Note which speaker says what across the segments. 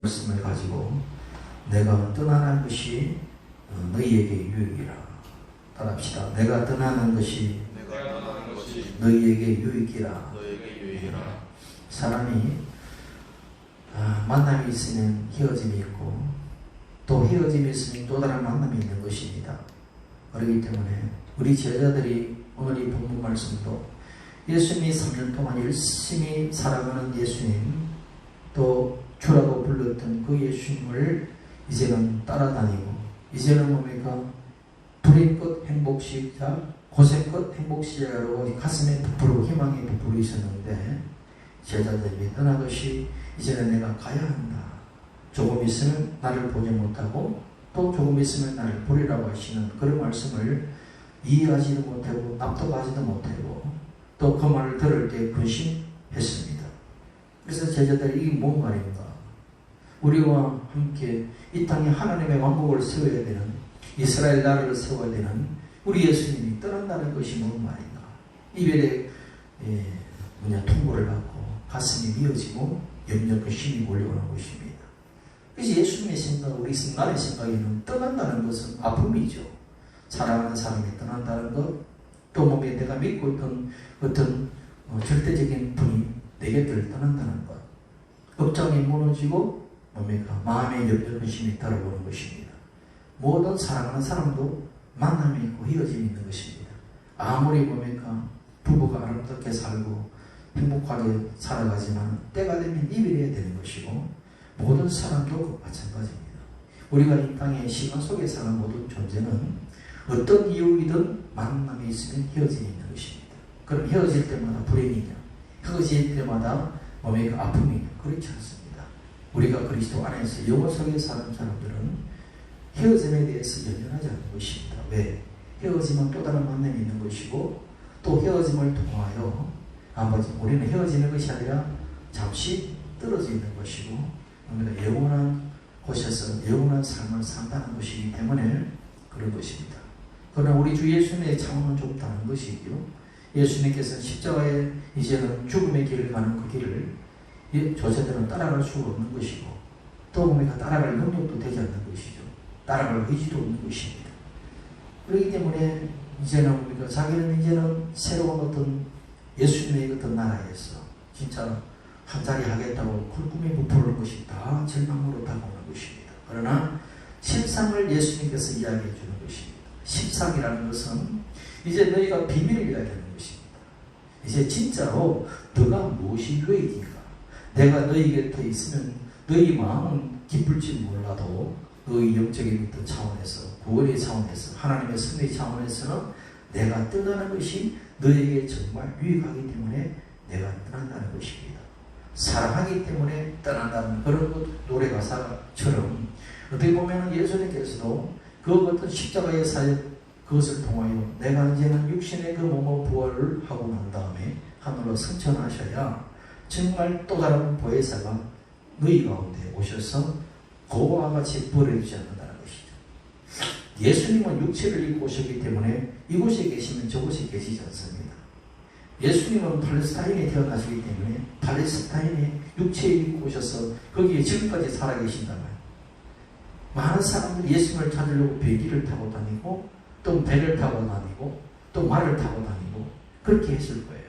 Speaker 1: 말씀을 가지고 내가 떠나는 것이 너희에게 유익이라. 따라합시다. 내가 떠나는 것이 너희에게 유익이라. 사람이 만남이 있으면 헤어짐이 있고 또 헤어짐이 있으면 또 다른 만남이 있는 것입니다. 그렇기 때문에 우리 제자들이 오늘 이 본문 말씀도 예수님이 3년 동안 열심히 살아가는 예수님, 또 주라고 불렀던 그 예수님을 이제는 따라다니고, 이제는 뭡니까? 불행 끝 행복시자, 고생 끝 행복시자로 가슴에 부풀고 희망이 부풀고 있었는데, 제자들이 떠나듯이 이제는 내가 가야 한다. 조금 있으면 나를 보지 못하고 또 조금 있으면 나를 보리라고 하시는 그런 말씀을 이해하지도 못하고 납득하지도 못하고 또 그 말을 들을 때 근심했습니다. 그래서 제자들이 이게 뭔 말인가? 우리와 함께 이 땅에 하나님의 왕국을 세워야 되는, 이스라엘 나라를 세워야 되는 우리 예수님이 떠난다는 것이 뭔 말인가? 이별의 통보를 받고 가슴이 미어지고 염려 근심이 몰려오는 것입니다. 그래서 예수님의 생각, 우리 나의 생각에는 떠난다는 것은 아픔이죠. 사랑하는 사람이 떠난다는 것, 또 몸에 내가 믿고 있던 어떤 절대적인 분이 내 곁을 떠난다는 것, 업장이 무너지고 뭡니까? 마음의 염려 근심이 따라오는 것입니다. 모든 사랑하는 사람도 만남이 있고 헤어짐이 있는 것입니다. 아무리 뭡니까? 부부가 아름답게 살고 행복하게 살아가지만 때가 되면 이별해야 되는 것이고, 모든 사람도 마찬가지입니다. 우리가 이 땅의 시간 속에 사는 모든 존재는 어떤 이유이든 만남이 있으면 헤어짐이 있는 것입니다. 그럼 헤어질 때마다 불행이냐? 헤어질 때마다 뭡니까? 아픔이냐? 그렇지 않습니다. 우리가 그리스도 안에서 영혼 속에 사는 사람들은 헤어짐에 대해서 연연하지 않는 것입니다. 왜? 헤어지면 또 다른 만남이 있는 것이고, 또 헤어짐을 통하여 우리는 헤어지는 것이 아니라 잠시 떨어져 있는 것이고, 영원한 곳에서 영원한 삶을 산다는 것이기 때문에 그런 것입니다. 그러나 우리 주 예수님의 차원은 좀 다른 것이죠. 예수님께서는 십자가에 이제는 죽음의 길을 가는 그 길을 저자들은 따라갈 수가 없는 것이고, 또 우리가 따라갈 능력도 되지 않는 것이죠. 따라갈 의지도 없는 것입니다. 그렇기 때문에 이제는 우리가 자기는 이제는 새로운 어떤 예수님의 어떤 나라에서 진짜 한 자리 하겠다고 그 꿈에 부풀는 것이 다 절망으로 다가오는 것입니다. 그러나 십상을 예수님께서 이야기해 주는 것입니다. 십상이라는 것은 이제 너희가 비밀을 이야기하는 것입니다. 이제 진짜로 너가 무엇이 유익인가? 내가 너희 곁에 있으면 너희 마음은 기쁠지 몰라도 너희 영적인 어떤 차원에서, 구원의 차원에서, 하나님의 승리 차원에서는 내가 떠나는 것이 너에게 정말 유익하기 때문에 내가 떠난다는 것입니다. 사랑하기 때문에 떠난다는 그런 노래 가사처럼 어떻게 보면 예수님께서도 그 어떤 십자가의 사역, 그것을 통하여 내가 이제는 육신의 그 몸의 부활을 하고 난 다음에 하늘로 승천하셔야 정말 또 다른 보혜사가 너희 가운데 오셔서 그와 같이 버려주지 않는다는 것이죠. 예수님은 육체를 입고 오셨기 때문에 이곳에 계시면 저곳에 계시지 않습니다. 예수님은 팔레스타인에 태어나시기 때문에 팔레스타인에 육체에 입고 오셔서 거기에 지금까지 살아계신다면, 많은 사람들이 예수님을 찾으려고 비행기를 타고 다니고 또 배를 타고 다니고 또 말을 타고 다니고 그렇게 했을 거예요.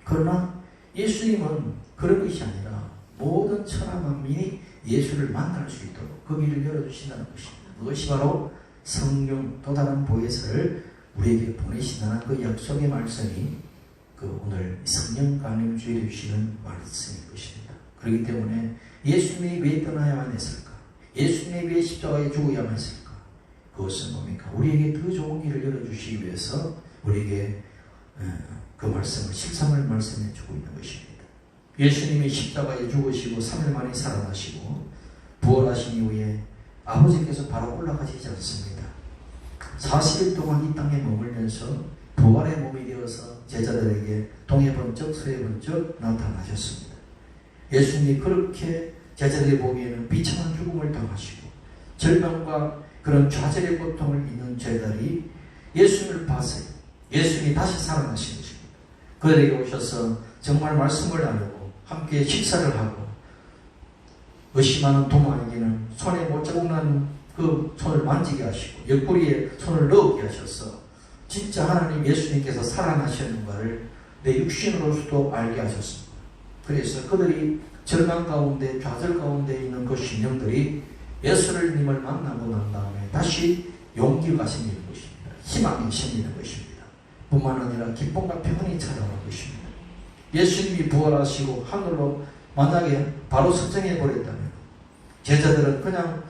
Speaker 1: 그러나 예수님은 그런 것이 아니라 모든 천하 만민이 예수를 만날 수 있도록 그 길을 열어주신다는 것입니다. 그것이 바로 성령, 또 다른 보혜사를 우리에게 보내신다는 그 약속의 말씀이 오늘 성령 강림주의를 주시는 말씀인 것입니다. 그렇기 때문에 예수님이 왜 떠나야만 했을까? 예수님이 왜 십자가에 죽어야만 했을까? 그것은 뭡니까? 우리에게 더 좋은 길을 열어주시기 위해서 우리에게 그 말씀을, 십상을 말씀해 주고 있는 것입니다. 예수님이 십자가에 죽으시고 3일 만에 살아나시고 부활하신 이후에 아버지께서 바로 올라가시지 않습니다. 40일 동안 이 땅에 머물면서 부활의 몸이 되어서 제자들에게 동해 번쩍 서해 번쩍 나타나셨습니다. 예수님이 그렇게 제자들이 보기에는 비참한 죽음을 당하시고 절망과 그런 좌절의 고통을 있는 제자들이 예수님을 봤어요. 예수님이 다시 살아나신 것입니다. 그들에게 오셔서 정말 말씀을 나누고 함께 식사를 하고 의심하는 도마에게는 손에 못자국 나는 그 손을 만지게 하시고 옆구리에 손을 넣게 하셔서 진짜 하나님 예수님께서 살아나셨는가를 내 육신으로서도 알게 하셨습니다. 그래서 그들이 절망 가운데 좌절 가운데 있는 그 심령들이 예수님을 만나고 난 다음에 다시 용기가 생기는 것입니다. 희망이 생기는 것입니다. 뿐만 아니라 기쁨과 평안이 찾아오는 것입니다. 예수님이 부활하시고 하늘로 만약에 바로 선정해 버렸다면 제자들은 그냥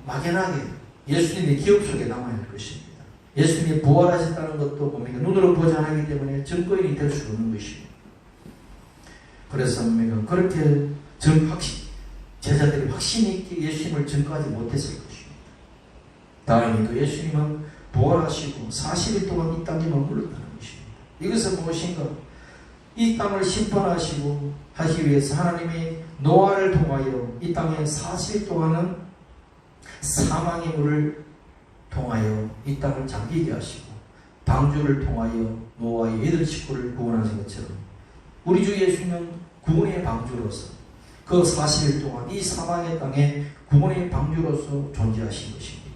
Speaker 1: 막연하게 예수님의 기억 속에 남아야 할 것입니다. 예수님이 부활하셨다는 것도 뭡니까? 눈으로 보지 않았기 때문에 증거인이 될 수 없는 것입니다. 그래서 뭡니까? 그렇게 제자들이 확신 있게 예수님을 증거하지 못했을 것입니다. 다행히도 예수님은 부활하시고 40일 동안 이 땅에 머물렀다는 것입니다. 이것은 무엇인가? 이 땅을 심판하시고 하기 위해서 하나님이 노아를 통하여 이 땅에 40일 동안은 사망의 물을 통하여 이 땅을 잠기게 하시고 방주를 통하여 노아의 8 식구를 구원하신 것처럼 우리 주 예수님은 구원의 방주로서 그 40일 동안 이 사망의 땅에 구원의 방주로서 존재하신 것입니다.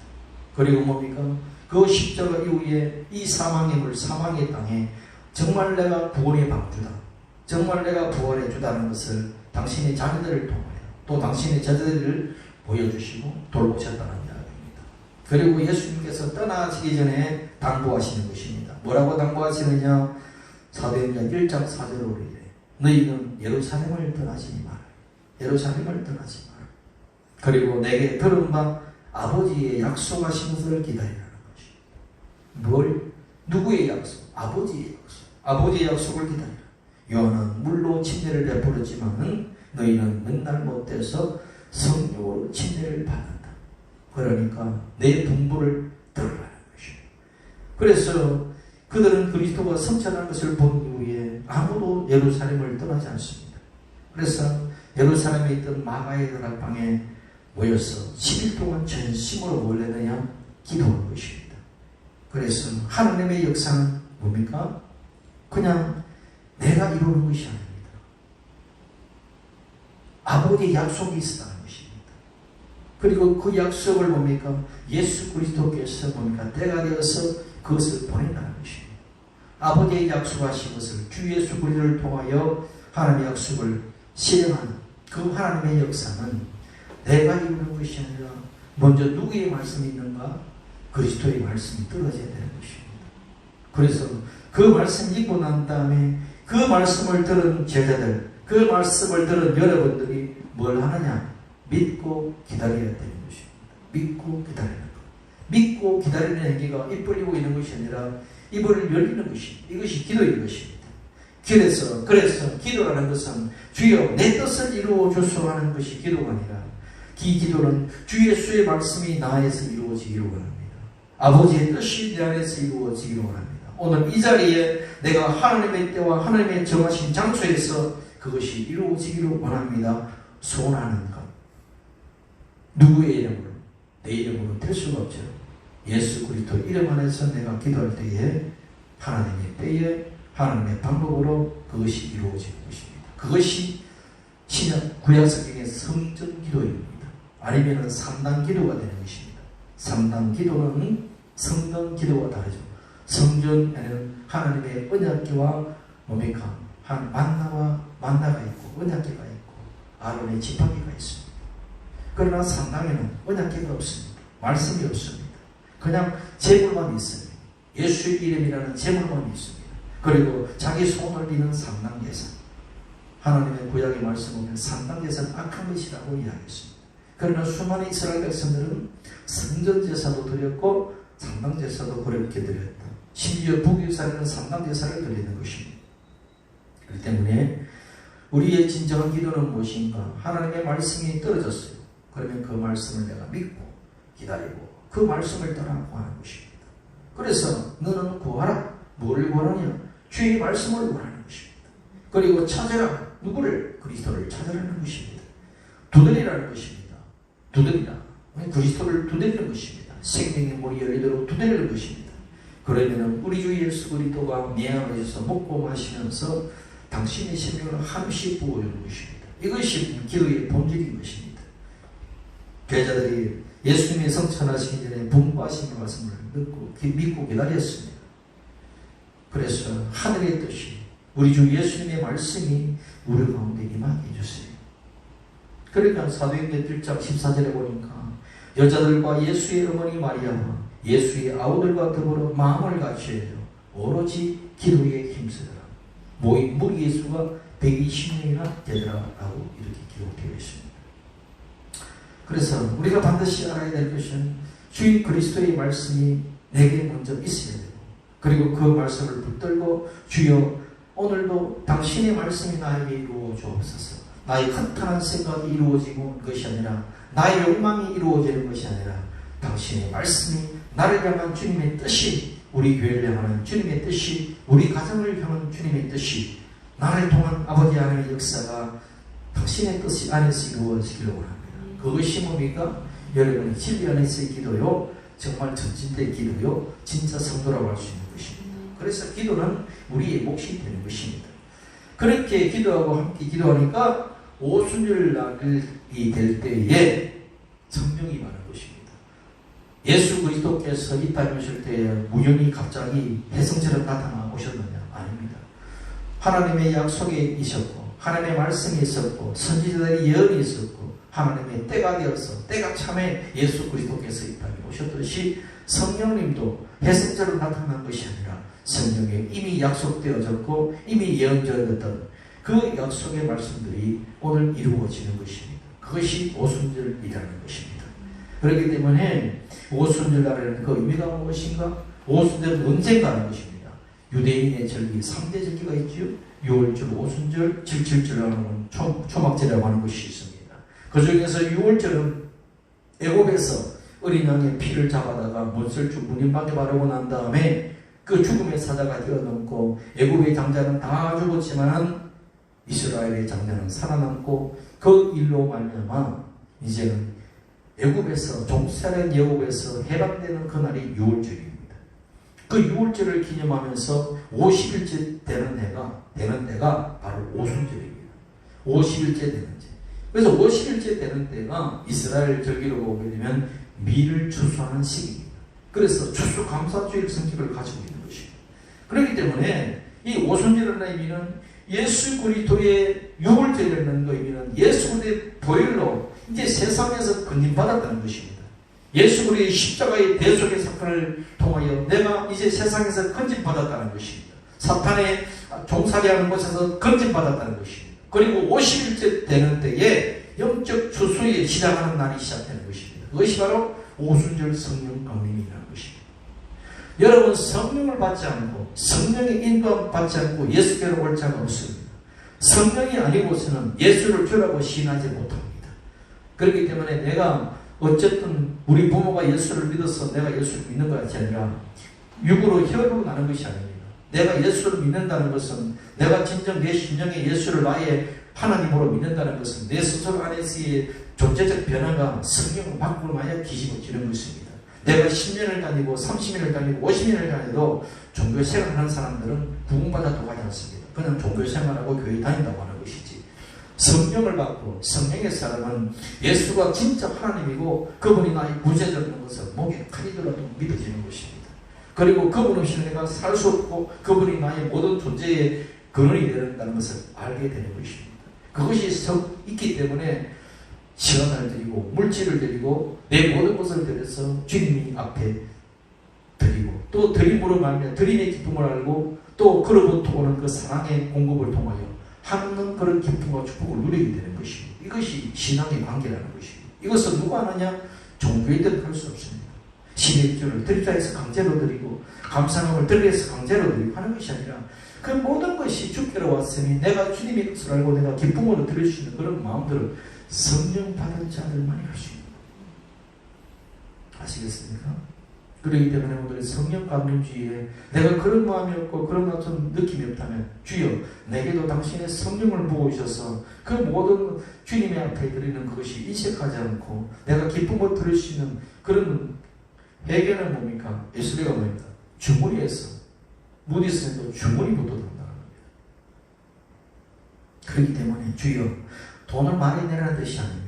Speaker 1: 그리고 뭡니까? 그 십자가 이후에 이 사망의 물, 사망의 땅에 정말 내가 구원의 방주다. 정말 내가 부활해 주다는 것을 당신의 자녀들을 통하여 또 당신의 제자들을 보여주시고 돌보셨다는 이야기입니다. 그리고 예수님께서 떠나시기 전에 당부하시는 것입니다. 뭐라고 당부하시느냐? 사도행전 1장 4절로 이래 너희는 예루살렘을 떠나지 마라. 예루살렘을 떠나지 마라. 그리고 내게 들은 바 아버지의 약속하신 것을 기다리라는 것입니다. 뭘? 누구의 약속? 아버지의 약속. 아버지의 약속을 기다리라. 요한은 물로 침례를 베풀었지만 너희는 맨날 못돼서 성령으로 침례를 받는다. 그러니까 내 분부를 들으라는 것입니다. 그래서 그들은 그리스도가 성천한 것을 본 이후에 아무도 예루살렘을 떠나지 않습니다. 그래서 예루살렘에 있던 마가의 다락방에 모여서 10일 동안 전심으로 뭘 했느냐? 기도한 것입니다. 그래서 하나님의 역사는 뭡니까? 그냥 내가 이루는 것이 아닙니다. 아버지의 약속이 있었다는 것입니다. 그리고 그 약속을 뭡니까? 예수 그리스도께서 뭡니까? 때가 되어서 그것을 보낸다는 것입니다. 아버지의 약속하신 것을 주 예수 그리스도를 통하여 하나님의 약속을 실행하는 그 하나님의 역사는 내가 이루는 것이 아니라 먼저 누구의 말씀이 있는가? 그리스도의 말씀이 떨어져야 되는 것입니다. 그래서 그 말씀을 읽고 난 다음에 그 말씀을 들은 제자들, 그 말씀을 들은 여러분들이 뭘 하느냐? 믿고 기다려야 되는 것입니다. 믿고 기다리는 것. 믿고 기다리는 행위가 입 벌리고 있는 것이 아니라 입을 열리는 것입니다. 이것이 기도인 것입니다. 그래서 기도라는 것은 주여 내 뜻을 이루어 주소서 하는 것이 기도가 아니라 이 기도는 주 예수의 말씀이 나 안에서 이루어지기를 원합니다. 아버지의 뜻이 내 안에서 이루어지기를 원합니다. 오늘 이 자리에 내가 하나님의 때와 하나님의 정하신 장소에서 그것이 이루어지기를 원합니다. 소원하는 것. 누구의 이름으로? 내 이름으로 될 수가 없죠. 예수 그리스도 이름 안에서 내가 기도할 때에 하나님의 때에 하나님의 방법으로 그것이 이루어지는 것입니다. 그것이 신약 구약 성경의 성전 기도입니다. 아니면 3단 기도가 되는 것입니다. 3단 기도는 성전 기도와 다르죠. 성전에는 하나님의 언약궤와 뭡니까? 한 만나가 있고 언약궤가 있고 아론의 지팡이가 있습니다. 그러나 3단에는 언약궤가 없습니다. 말씀이 없습니다. 그냥 제물만 있습니다. 예수의 이름이라는 제물만 있습니다. 그리고 자기 손을 비는 3단 제사. 하나님의 구약의 말씀 보면 3단 제사는 악한 것이라고 이야기했습니다. 그러나 수많은 이스라엘 백성들은 성전 제사도 드렸고 3단 제사도 그렇게 드렸다. 심지어 북이스라엘은 3단 제사를 드리는 것입니다. 그렇기 때문에 우리의 진정한 기도는 무엇인가? 하나님의 말씀이 떨어졌어요. 그러면 그 말씀을 내가 믿고 기다리고 그 말씀을 따라 구하는 것입니다. 그래서 너는 구하라. 뭐를 구하느냐? 주의 말씀을 구하는 것입니다. 그리고 찾아라. 누구를? 그리스도를 찾아라는 것입니다. 두드리라는 것입니다. 두드리라. 그리스도를 두드리는 것입니다. 생명의 문이 열리도록 두드리는 것입니다. 그러면 우리 주 예수 그리스도가 내 안에서 먹고 마시면서 당신의 생명을 한없이 부어주는 것입니다. 이것이 기도의 본질인 것입니다. 교회자들이 예수님이 성천하시기 전에 분부하신 말씀을 믿고 기다렸습니다. 그래서 하늘의 뜻이 우리 주 예수님의 말씀이 우리 가운데 임하게 해주세요. 그러니까 사도행전 1장 14절에 보니까 여자들과 예수의 어머니 마리아와 예수의 아우들과 더불어 마음을 같이해서 오로지 기도에 힘쓰더라. 모인 무리의 수가 120명이나 되더라 라고 이렇게 기록되어 있습니다. 그래서 우리가 반드시 알아야 될 것은 주인 그리스도의 말씀이 내게 먼저 있어야 되고, 그리고 그 말씀을 붙들고 주여 오늘도 당신의 말씀이 나에게 이루어 주옵소서. 나의 허탄한 생각이 이루어지는 것이 아니라, 나의 욕망이 이루어지는 것이 아니라 당신의 말씀이 나를 향한 주님의 뜻이, 우리 교회를 향하는 주님의 뜻이, 우리 가정을 향한 주님의 뜻이, 나를 통한 아버지 하나님의 역사가 당신의 뜻이 안에서 이루어지기를 원합니다. 그것이 뭡니까? 여러분의 진리 안에서의 기도요, 정말 전진대 기도요, 진짜 성도라고 할 수 있는 것입니다. 그래서 기도는 우리의 몫이 되는 것입니다. 그렇게 기도하고 함께 기도하니까 오순절 날이 될 때에 성령이 임하는 것입니다. 예수 그리스도께서 이 땅에 오실 때에 우연히 갑자기 혜성처럼 나타나 오셨느냐? 아닙니다. 하나님의 약속에 있었고, 하나님의 말씀이 있었고, 선지자들의 예언이 있었고, 하나님의 때가 되어서, 때가 참에 예수 그리스도께서 이 땅에 오셨듯이 성령님도 혜성처럼 나타난 것이 아니라 성령에 이미 약속되어졌고 이미 예언되었던 그 약속의 말씀들이 오늘 이루어지는 것입니다. 그것이 오순절이라는 것입니다. 그렇기 때문에 오순절이라는 그 의미가 무엇인가? 오순절은 언젠가 하는 것입니다. 유대인의 절기 3대 절기가 있죠. 6월절, 오순절, 7.7절이라는 초막절이라고 하는 것이 있습니다. 그 중에서 6월절은 애굽에서 어린 양의 피를 잡아다가 문설주 문인방에 바르고 난 다음에 그 죽음의 사자가 뛰어넘고 애굽의 장자는 다 죽었지만 이스라엘의 장자는 살아남고 그 일로 말미암아 이제는 애굽에서 종살인 애굽에서 해방되는 그날이 6월절입니다. 그 6월절을 기념하면서 50일째 되는 때가 바로 오순절입니다. 50일째 되는 제. 그래서 50일째 되는 때가 이스라엘 절기로 보게 되면 밀을 추수하는 시기입니다. 그래서 추수감사주일 성격을 가지고 있는 것입니다. 그렇기 때문에 이 오순절이라는 의미는 예수 그리스도의 6월절이라는 의미는 예수 그리스도의 보혈로 이제 세상에서 건진받았다는 것입니다. 예수 그리스도의 십자가의 대속의 사건을 통하여 내가 이제 세상에서 건진받았다는 것입니다. 사탄의 종살이하는 곳에서 건진받았다는 것입니다. 그리고 50일째 되는 때에 영적 추수에 시작하는 날이 시작되는 것입니다. 그것이 바로 오순절 성령 강림이라는 것입니다. 여러분, 성령을 받지 않고 성령의 인도함 받지 않고 예수께로 올 자가 없습니다. 성령이 아니고서는 예수를 주라고 시인하지 못합니다. 그렇기 때문에 내가 어쨌든 우리 부모가 예수를 믿어서 내가 예수를 믿는 것이 아니라 육으로 혀로 나는 것이 아닙니다. 내가 예수를 믿는다는 것은, 내가 진정 내 심령에 예수를 나의 하나님으로 믿는다는 것은 내 스스로 안에서의 존재적 변화가 성령을 받고 나야 뒤집어지는 것입니다. 내가 10년을 다니고 30년을 다니고 50년을 다녀도 종교생활하는 사람들은 구원받아도 가지 않습니다. 그냥 종교생활하고 교회 다닌다고 하는 것이지, 성령을 받고 성령의 사람은 예수가 진짜 하나님이고 그분이 나의 구세주라는 것을 목에 칼이 들어도 믿어지는 것입니다. 그리고 그분 없이 내가 살 수 없고 그분이 나의 모든 존재의 근원이 되는다는 것을 알게 되는 것입니다. 그것이 있기 때문에 시간을 드리고 물질을 드리고 내 모든 것을 드려서 주님 앞에 드리고, 또 드림으로 말미암아 드림의 기쁨을 알고 또 그로부터 오는 그 사랑의 공급을 통하여 하는 그런 기쁨과 축복을 누리게 되는 것입니다. 이것이 신앙의 관계라는 것입니다. 이것은 누가 하느냐? 종교인들은 할 수 없습니다. 신의주를 드리자 해서 강제로 드리고 감사함을 드리자 해서 강제로 드리고 하는 것이 아니라 그 모든 것이 주께로 왔으니 내가 주님의 것을 알고 내가 기쁨으로 드릴 수 있는 그런 마음들을 성령 받은 자들만이 할 수 있는 거예요. 아시겠습니까? 그렇기 때문에 오늘 성령 감림주의에 내가 그런 마음이 없고 그런 어떤 느낌이 없다면 주여 내게도 당신의 성령을 부어주셔서 그 모든 주님의 앞에 드리는 그것이 인색하지 않고 내가 기쁨을 드릴 수 있는 그런 회개는 뭡니까? 예수리가 뭡니까? 주머니에서 무디스에도 주머니부터 된다는 겁니다. 그렇기 때문에 주여 돈을 많이 내라는 뜻이 아닙니다.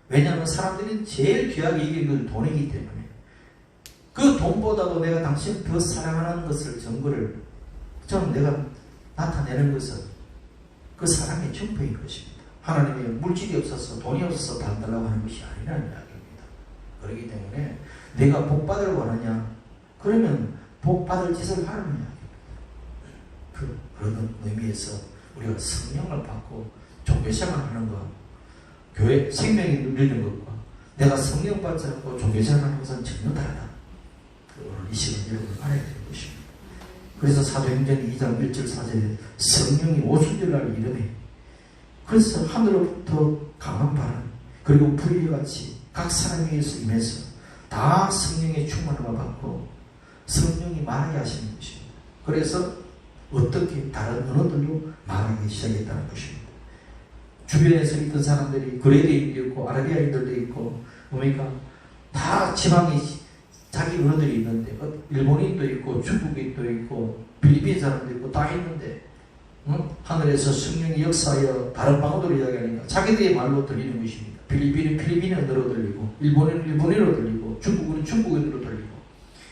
Speaker 1: 왜냐하면 사람들이 제일 귀하게 이긴 건 돈이기 때문에 그 돈보다도 내가 당신을 더 사랑하는 것을 증거를 좀 내가 나타내는 것은 그 사랑의 증거인 것입니다. 하나님이 물질이 없어서 돈이 없어서 달달라고 하는 것이 아니라는 이야기입니다. 그렇기 때문에 내가 복 받으러 가느냐? 그러면 복 받을 짓을 하는 이야기입니다. 그런 의미에서 우리가 성령을 받고 종교생활하는 것, 교회 생명이 누리는 것과 내가 성령 받지 않고 종교생활하는 것은 전혀 다르다. 오늘 이 시간 여러분 알아야 될 것입니다. 그래서 사도행전 2장 1절 4절에 성령이 오순 줄 날 이름에 그래서 하늘로부터 강한 바람 그리고 불이같이 각 사람 위에서 임해서 다 성령의 충만함을 받고 성령이 말하게 하시는 것입니다. 그래서 어떻게 다른 언어들로 말하기 시작했다는 것입니다. 주변에서 있던 사람들이 그레이인도 있고 아라비아인들도 있고 뭡니까 다 지방이 자기 언어들이 있는데 일본인도 있고 중국인도 있고 필리핀 사람도 있고 다 있는데 하늘에서 성령이 역사하여 다른 방언으로 이야기하니까 자기들의 말로 들리는 것입니다. 필리핀은 필리핀어로 들리고 일본은 일본어로 들리고 중국은 중국어로 들리고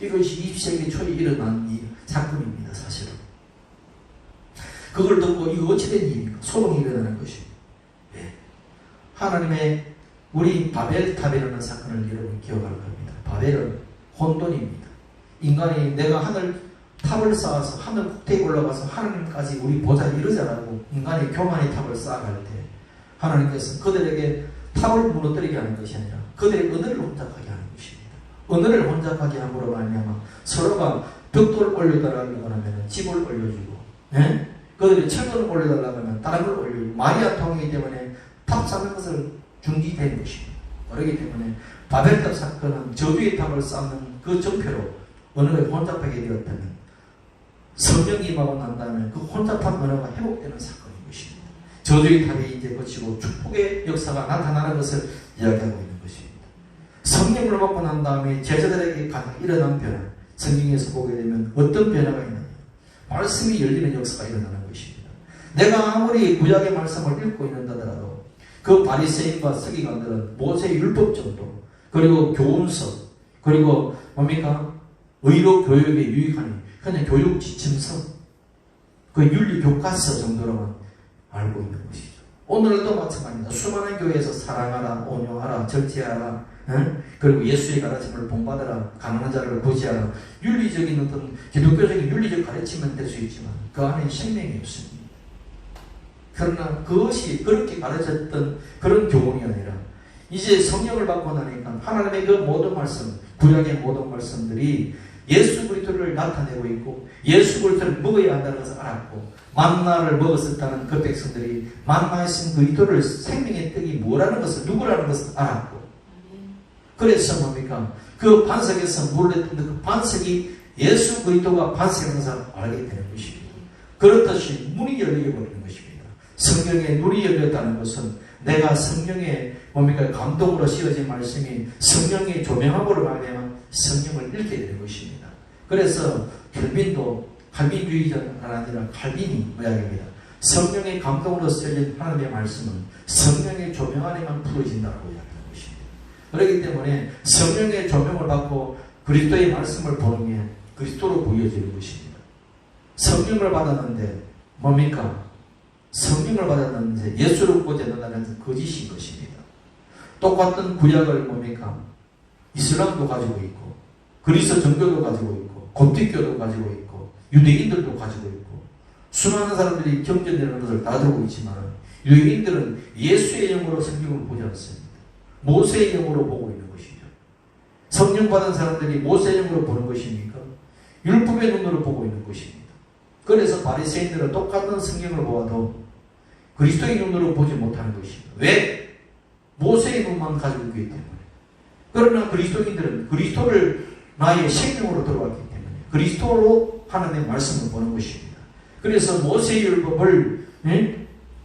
Speaker 1: 이것이 20세기 초에 일어난 이 사건입니다. 사실은 그걸 듣고 이거 어찌 된 일입니까? 소동이 일어나는 것입니다. 네. 하나님의 우리 바벨탑이라는 사건을 여러분 기억할 겁니다. 바벨은 혼돈입니다. 인간이 내가 하늘 탑을 쌓아서 하늘 꼭대기에 올라가서 하나님까지 우리 보자 이러자라고 인간이 교만의 탑을 쌓아갈 때 하나님께서 그들에게 탑을 무너뜨리게 하는 것이 아니라 그들의 언어를 혼잡하게 하는 것입니다. 언어를 혼잡하게 함으로 말미암아 서로가 벽돌을 올려달라고 하면 집을 올려주고 예? 그들이 철근을 올려달라고 하면 다른 걸 올려주고 말이 안 통하기 때문에 탑 쌓는 것을 중지된 것입니다. 그렇기 때문에 바벨탑 사건은 저주의 탑을 쌓는 그 정표로 언어가 혼잡하게 되었다면 성령이 임하고 난 다음에 그 혼잡한 언어가 회복되는 사건인 것입니다. 저주의 탑이 이제 거치고 축복의 역사가 나타나는 것을 이야기하고 있는 것입니다. 성령을 받고 난 다음에 제자들에게 가장 일어난 변화, 성경에서 보게 되면 어떤 변화가 있느냐? 말씀이 열리는 역사가 일어나는 것입니다. 내가 아무리 구약의 말씀을 읽고 있는다더라도 그 바리새인과 서기관들은 모세의 율법 정도 그리고 교훈서 그리고 뭡니까? 의로 교육에 유익하니 그냥 교육 지침서 그 윤리 교과서 정도로만 알고 있는 것이죠. 오늘도 마찬가지입니다. 수많은 교회에서 사랑하라, 온유하라, 절제하라, 그리고 예수의 가르침을 본받아라, 가난한 자를 구제하라. 윤리적인 어떤 기독교적인 윤리적 가르침은 될 수 있지만 그 안에 생명이 없습니다. 그러나 그것이 그렇게 가르쳤던 그런 교훈이 아니라 이제 성령을 받고 나니까 하나님의 그 모든 말씀, 구약의 모든 말씀들이 예수 그리스도를 나타내고 있고 예수 그리스도를 먹어야 한다는 것을 알았고 만나를 먹었었다는 그 백성들이 만나에 쓴 그리스도를 생명의 떡이 뭐라는 것을 누구라는 것을 알았고 그래서 뭡니까? 그 반석에서 물을 냈던 그 반석이 예수 그리스도가 반석이라는 것을 알게 되는 것입니다. 그렇듯이 문이 열리게 버리는 것입니다. 성경에 눈이 열렸다는 것은 내가 성령의 뭡니까? 감동으로 씌워진 말씀이 성령의 조명함으로 말하면 성령을 읽게 되는 것입니다. 그래서 칼빈주의자가 아니라 칼빈이 이야기입니다. 성령의 감동으로 씌워진 하나님의 말씀은 성령의 조명 안에만 풀어진다고 이야기하는 것입니다. 그렇기 때문에 성령의 조명을 받고 그리스도의 말씀을 보는 게 그리스도로 보여지는 것입니다. 성령을 받았는데 뭡니까? 성령을 받았는데 예수를 보지 않는다는 것은 거짓인 것입니다. 똑같은 구약을 뭡니까? 이슬람도 가지고 있고 그리스 정교도 가지고 있고 koptik교도 가지고 있고 유대인들도 가지고 있고 수많은 사람들이 경전되는 것을 다 들고 있지만 유대인들은 예수의 영으로 성경을 보지 않습니다. 모세의 영으로 보고 있는 것이죠. 성령 받은 사람들이 모세의 영으로 보는 것입니까? 율법의 눈으로 보고 있는 것입니다. 그래서 바리새인들은 똑같은 성경을 보아도 그리스도의 눈으로 보지 못하는 것입니다. 왜? 모세의 눈만 가지고 있기 때문에. 그러나 그리스도인들은 그리스도를 나의 생명으로 들어왔기 때문에 그리스도로 하나님의 말씀을 보는 것입니다. 그래서 모세의 율법을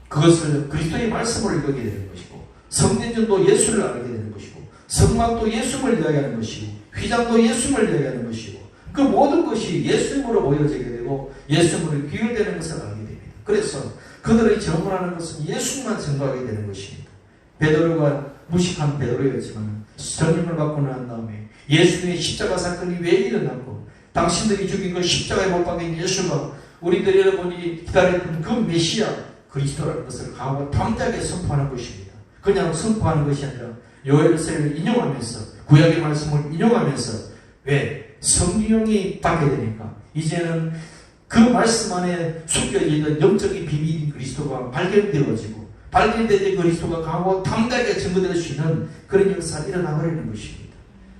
Speaker 1: 그것을 그리스도의 말씀을 읽게 되는 것이고 성전도 예수를 알게 되는 것이고 성막도 예수를 이야기하는 것이고 휘장도 예수를 이야기하는 것이고 그 모든 것이 예수님으로 보여지게 되고 예수님으로 귀결되는 것을 알게 됩니다. 그래서 그들의 증언하는 것은 예수님만 증거하게 되는 것입니다. 베드로가 무식한 베드로였지만 성령을 받고 난 다음에 예수님의 십자가 사건이 왜 일어났고 당신들이 죽인 그 십자가에 못 박힌 예수가 우리들 여러분이 기다렸던 그 메시아 그리스도라는 것을 강하고 담대하게 선포하는 것입니다. 그냥 선포하는 것이 아니라 요엘서를 인용하면서 구약의 말씀을 인용하면서 왜? 성령이 받게 되니까 이제는 그 말씀 안에 숨겨있는 영적인 비밀인 그리스도가 발견되어지고 발견된 그리스도가 강하고 담대하게 증거될 수 있는 그런 역사가 일어나버리는 것입니다.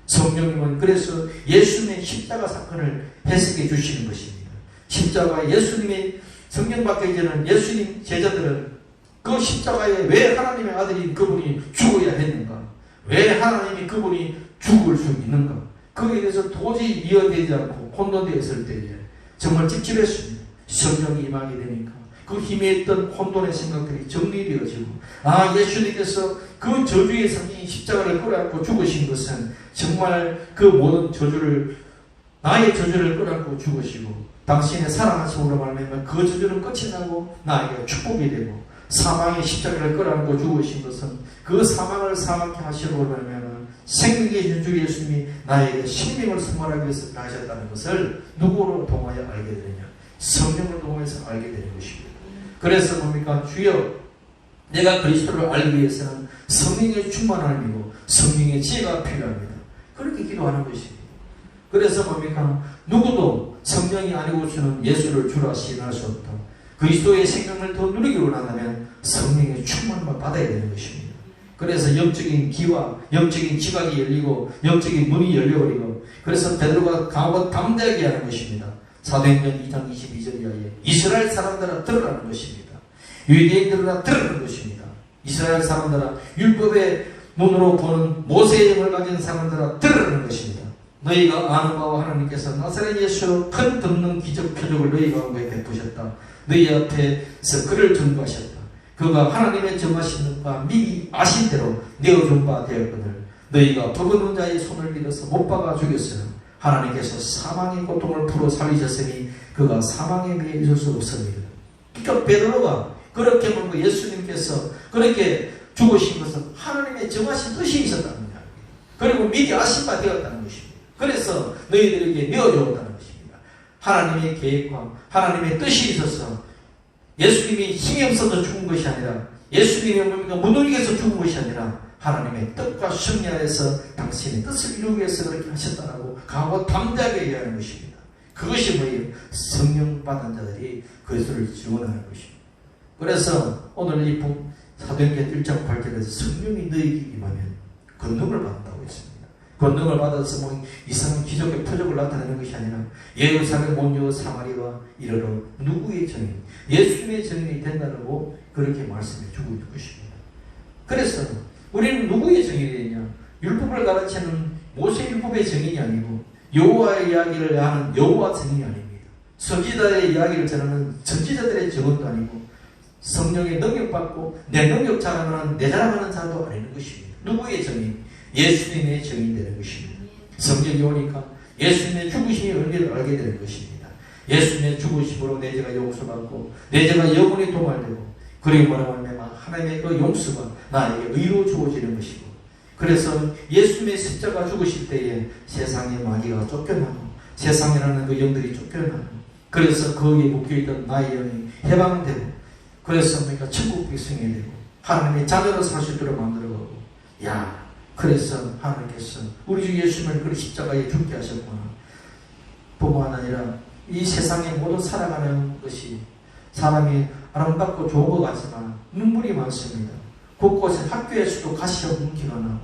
Speaker 1: 성령님은 그래서 예수님의 십자가 사건을 해석해 주시는 것입니다. 십자가 예수님의 성령 받기 전에는 예수님 제자들은 그 십자가에 왜 하나님의 아들인 그분이 죽어야 했는가? 왜 하나님이 그분이 죽을 수 있는가? 거기에 대해서 도저히 이해되지 않고 혼돈되었을 때에 정말 찝찝했습니다. 성령이 임하게 되니까 그 힘에 있던 혼돈의 생각들이 정리되어지고 예수님께서 그 저주의 상징인 십자가를 끌어안고 죽으신 것은 정말 그 모든 저주를 나의 저주를 끌어안고 죽으시고 당신의 사랑하심으로 말하면 그 저주는 끝이 나고 나에게 축복이 되고 사망의 십자가를 끌어안고 죽으신 것은 그 사망을 사망케 하시고 말하면 생명의 주 예수님이 나에게 생명을 선물하기 위해서 나으셨다는 것을 누구로 통하여 알게 되느냐? 성령을 통해서 알게 되는 것입니다. 그래서 뭡니까? 주여 내가 그리스도를 알기 위해서는 성령의 충만함이고 성령의 지혜가 필요합니다. 그렇게 기도하는 것입니다. 그래서 뭡니까? 누구도 성령이 아니고서는 예수를 주라 시인할 수 없다. 그리스도의 생명을 더 누리기 원한다면 성령의 충만함을 받아야 되는 것입니다. 그래서 영적인 귀와 영적인 지각이 열리고 영적인 문이 열려버리고 그래서 베드로가 강하고 담대하게 하는 것입니다. 사도행전 2장 22절 이하에 이스라엘 사람들아 들으라는 것입니다. 유대인들아 들으라는 것입니다. 이스라엘 사람들아 율법의 눈으로 보는 모세의 영을 가진 사람들아 들으라는 것입니다. 너희가 아는 바와 하나님께서 나사렛 예수로 큰 듣는 기적 표적을 너희 가운데 베푸셨다. 너희 앞에서 그를 전부하셨다. 그가 하나님의 정하신 것과 미리 아신 대로 내어준 바 되었거늘 너희가 버거는 자의 손을 빌어서 못 박아 죽였으나 하나님께서 사망의 고통을 풀어 살리셨으니 그가 사망에 매여 있을 수 없습니다. 그러니까 베드로가 그렇게 보면 예수님께서 그렇게 죽으신 것은 하나님의 정하신 뜻이 있었다는 거예요. 그리고 미리 아신 바 되었다는 것입니다. 그래서 너희들에게 내어주었다는 것입니다. 하나님의 계획과 하나님의 뜻이 있어서 예수님이 힘이 없어서 죽은 것이 아니라 예수님이 무능력해서 죽은 것이 아니라 하나님의 뜻과 승리 안에서 당신의 뜻을 이루기 위해서 그렇게 하셨다라고 강하고 담대하게 얘기하는 것입니다. 그것이 뭐예요? 성령 받은 자들이 그리스도를 증언하는 것입니다. 그래서 오늘 이 사도행전 1장 8절에서 성령이 너희에게 임하면 권능을 받는다고 했습니다. 권능을 받아서 뭐 이상한 기적의 표적을 나타내는 것이 아니라 예루살렘 온 사마리아와 이르러 누구의 증인? 예수님의 증인이 된다고 그렇게 말씀해 주고 있는 것입니다. 그래서 우리는 누구의 증인이 되냐? 율법을 가르치는 모세 율법의 증인이 아니고 여호와의 이야기를 하는 여호와 증인이 아닙니다. 선지자의 이야기를 전하는 선지자들의 증언도 아니고 성령의 능력받고 내 능력 자랑하는 내 자랑하는 자도 아니는 것입니다. 누구의 증인? 예수님의 증인이 되는 것입니다. 성경이 오니까 예수님의 죽으심의 의미를 알게 되는 것입니다. 예수님의 죽으심으로 내 죄가 용서받고 내 죄가 영원히 도말되고 그리고 뭐라고 하면 하나님의 그 용서가 나에게 의로 주어지는 것이고 그래서 예수님의 십자가 죽으실 때에 세상의 마귀가 쫓겨나고 세상이라는 그 영들이 쫓겨나고 그래서 거기에 묶여있던 나의 영이 해방되고 그래서 우리가 천국 백성이 되고 하나님의 자녀로 살 수 있도록 만들어가고 그래서 하나님께서 우리 주 예수님을 그 십자가에 죽게 하셨구나. 뿐만 아니라 이 세상에 모두 살아가는 것이 사람이 아름답고 좋은 것 같지만 눈물이 많습니다. 곳곳에 학교에서도 가시가 뭉기가 나고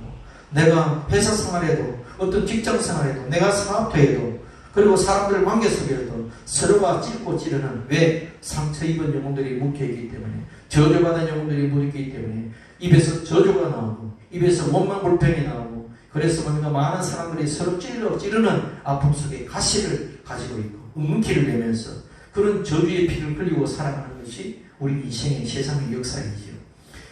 Speaker 1: 내가 회사 생활에도 어떤 직장 생활에도 내가 사업도 해도 그리고 사람들 관계 속에도 서로가 찢고 찌르는 왜 상처 입은 영혼들이 묵혀있기 때문에 저주받은 영혼들이 묵혀있기 때문에 입에서 저주가 나오고 입에서 원망 불평이 나오고 그래서 뭔가 많은 사람들이 서로 찌르는 아픔 속에 가시를 가지고 있고 뭉키를 내면서 그런 저주의 피를 흘리고 살아가는 것이 우리 인생의 세상의 역사이지요.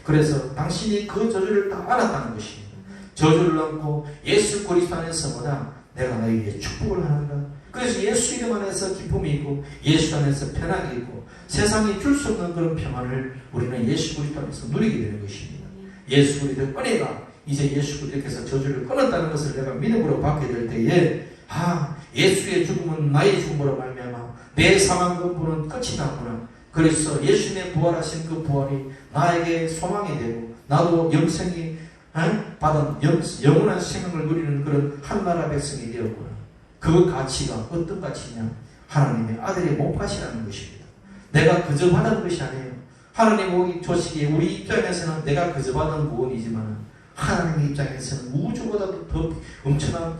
Speaker 1: 그래서 당신이 그 저주를 다 알았다는 것입니다. 저주를 안고 예수 그리스도 안에서보다 내가 너에게 축복을 하는가. 그래서 예수 이름 안에서 기쁨이 있고 예수 안에서 편안이 있고 세상이 줄 수 없는 그런 평안을 우리는 예수 그리스도 안에서 누리게 되는 것입니다. 예수 그리스도의 은혜가 이제 예수 그리스도께서 저주를 끊었다는 것을 내가 믿음으로 받게 될 때에 예수의 죽음은 나의 죽음으로 말미암아 내 사망 근본은 끝이 났구나. 그래서 예수님의 부활하신 그 부활이 나에게 소망이 되고 나도 영생이 받은 영원한 생명을 누리는 그런 한나라 백성이 되었구나. 그 가치가 어떤 가치냐? 하나님의 아들의 몸값이라는 것입니다. 내가 그저 받은 것이 아니에요. 하나님 조시기에 우리 입장에서는 내가 그저 받은 구원이지만 하나님의 입장에서는 우주보다도 더 엄청난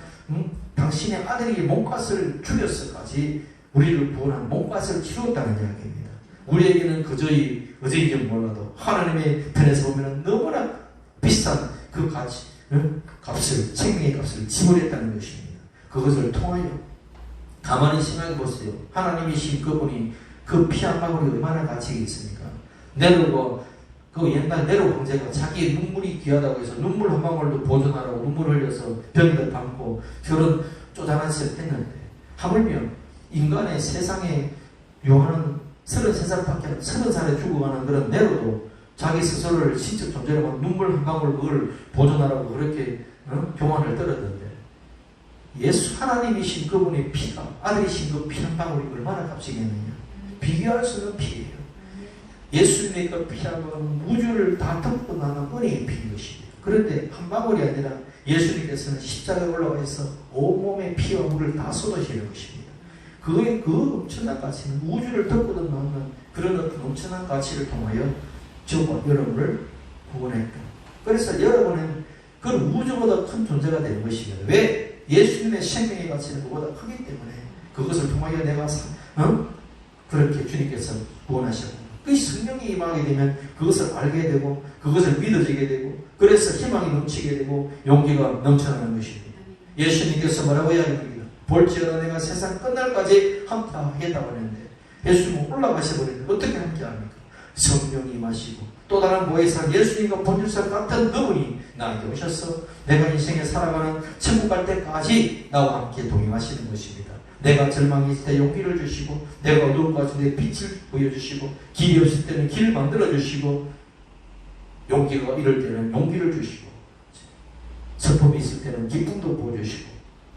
Speaker 1: 당신의 아들이 몸값을 죽였을까지 우리를 구원한 몸값을 치렀다는 이야기입니다. 우리에게는 그저의 어제인지 몰라도 하나님의 편에서 보면 너무나 비싼 그 가치, 값을, 생명의 값을 지불했다는 것입니다. 그것을 통하여 가만히 생각해 보세요. 하나님이신 그분이 그 피 한 방울이 얼마나 가치가 있습니까? 네로가 그 옛날 네로 황제가 자기의 눈물이 귀하다고 해서 눈물 한 방울도 보존하라고 눈물을 흘려서 벽에다 담고 저런 쪼잔한 짓을 했는데 하물며 인간의 세상에 요하는 33살밖에 30살에 죽어가는 그런 네로도 자기 스스로를 신적 존재로 눈물 한 방울 그걸 보존하라고 그렇게 교만을 떨었는데 예수 하나님이신 그분의 피가 아들이신 그 피 한 방울이 얼마나 값이겠느냐. 비교할 수 없는 피예요. 예수님의 그 피하고는 우주를 다 덮고 나는 은혜의 피인 것입니다. 그런데 한 방울이 아니라 예수님께서는 십자가에 올라가서 온몸의 피와 물을 다 쏟으시는 것입니다. 그의 그 엄청난 가치는 우주를 덮고 나는 그런 어떤 엄청난 가치를 통하여 저와 여러분을 구원했다. 그래서 여러분은 그 우주보다 큰 존재가 되는 것입니다. 왜? 예수님의 생명의 가치는 그보다 크기 때문에 그것을 통하여 내가 그렇게 주님께서 구원하셨고 그 성령이 임하게 되면 그것을 알게 되고 그것을 믿어지게 되고 그래서 희망이 넘치게 되고 용기가 넘쳐나는 것입니다. 예수님께서 뭐라고 이야기합니다. 볼지어다 내가 세상 끝날까지 함께 하겠다고 했는데 예수님은 올라가셔버리는데 어떻게 함께 합니까? 성령이 임하시고 또 다른 보혜사 예수님과 본질상 같은 그분이 나에게 오셔서 내가 인생에 살아가는 천국 갈 때까지 나와 함께 동행하시는 것입니다. 내가 절망이 있을 때 용기를 주시고 내가 어두운 가운데 빛을 보여주시고 길이 없을 때는 길을 만들어주시고 용기가 이럴 때는 용기를 주시고 슬픔이 있을 때는 기쁨도 보여주시고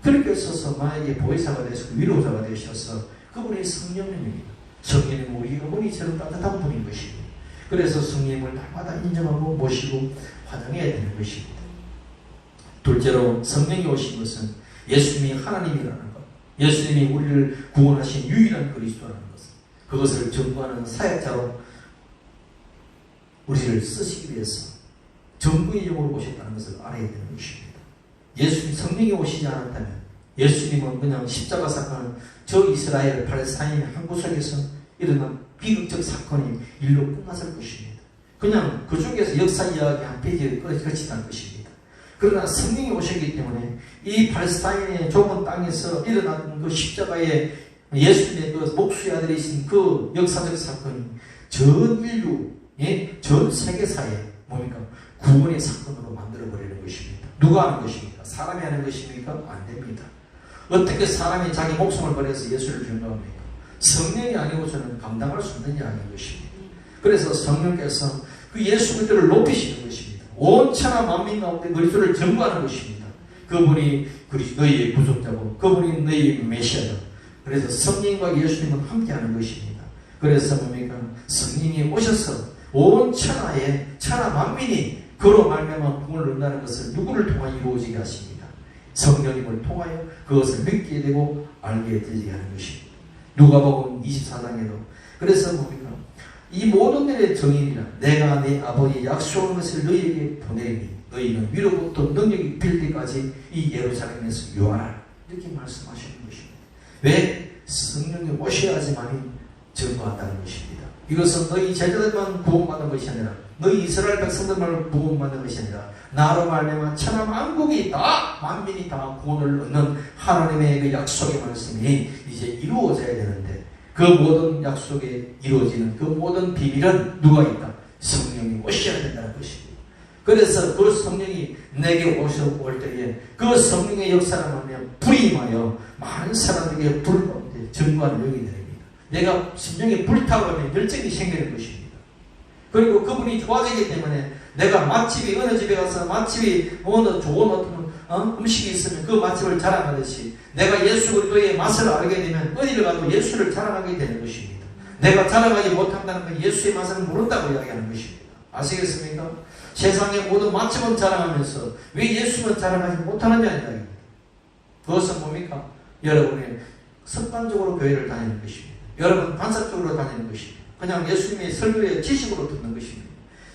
Speaker 1: 그렇게 있어서 나에게 보혜사가 되시고 위로자가 되셔서 그분이 성령님입니다. 성령님은 우리 어머니처럼 따뜻한 분인 것입니다. 그래서 성령님을 날마다 인정하고 모시고 환영해야 되는 것입니다. 둘째로 성령이 오신 것은 예수님이 하나님이라는 것, 예수님이 우리를 구원하신 유일한 그리스도라는 것을 그것을 전부하는 사역자로 우리를 쓰시기 위해서 전부의 영으로 오셨다는 것을 알아야 되는 것입니다. 예수님 성령이 오시지 않았다면 예수님은 그냥 십자가 사건은 저 이스라엘 팔레스타인 한 구석에서 일어난 비극적 사건이 일로 끝났을 것입니다. 그냥 그쪽에서 역사 이야기 한 페이지에 끝이란 것입니다. 그러나 성령이 오셨기 때문에 이 팔레스타인의 좁은 땅에서 일어난 그 십자가의 예수님의 그 목수의 아들이신 그 역사적 사건이 전 인류의 전 세계사에 뭡니까? 구원의 사건으로 만들어버리는 것입니다. 누가 하는 것입니까? 사람이 하는 것입니까? 안 됩니다. 어떻게 사람이 자기 목숨을 버려서 예수를 증거합니까? 성령이 아니고서는 감당할 수 없는 이야기인 것입니다. 그래서 성령께서 그 예수 그리스도를 높이시는 것입니다. 온 천하 만민 가운데 그리스도를 증거하는 것입니다. 그분이 너희의 구속자고 그분이 너희의 메시아다. 그래서 성령과 예수님은 함께하는 것입니다. 그래서 뭡니까? 성령이 오셔서 온 천하에 천하 만민이 그로 말미암아 구원을 얻는다는 것을 누구를 통하여 이루어지게 하십니다. 성령님을 통하여 그것을 믿게 되고 알게 되게 하는 것입니다. 누가복음 24장에도 그래서 뭡니까? 이 모든 일의 정인이라 내가 내 아버지의 약속한 것을 너희에게 보내리니 너희는 위로부터 능력이 빌 때까지 이 예루살렘에서 요하라 이렇게 말씀하시는 것입니다. 왜? 성령이 오셔야지만이 증거한다는 것입니다. 이것은 너희 제자들만 구원받는 것이 아니라 너희 이스라엘 백성들만 구원받는 것이 아니라 나로 말미암아 천하 만국이 다 만민이 다 구원을 얻는 하나님의 그 약속의 말씀이 이제 이루어져야 되는데 그 모든 약속에 이루어지는 그 모든 비밀은 누가 있다? 성령이 오셔야 된다는 것입니다. 그래서 그 성령이 내게 올 때에 그 성령의 역사를 하면 불이 임하여 많은 사람들에게 불 가운데 증거하는 영이 됩니다. 내가 심령이 불타오르면 열정이 생기는 것입니다. 그리고 그분이 좋아지기 때문에 내가 맛집이 어느 집에 가서 맛집이 어느 좋은 어떤 음식이 있으면 그 맛집을 자랑하듯이 내가 예수 그리스도의 맛을 알게 되면 어디를 가도 예수를 자랑하게 되는 것입니다. 내가 자랑하지 못한다는 건 예수의 맛을 모른다고 이야기하는 것입니다. 아시겠습니까? 세상의 모든 맛집은 자랑하면서 왜 예수만 자랑하지 못하느냐는 이야기입니다. 그것은 뭡니까? 여러분의 습관적으로 교회를 다니는 것입니다. 여러분 반사적으로 다니는 것입니다. 그냥 예수님의 설교의 지식으로 듣는 것입니다.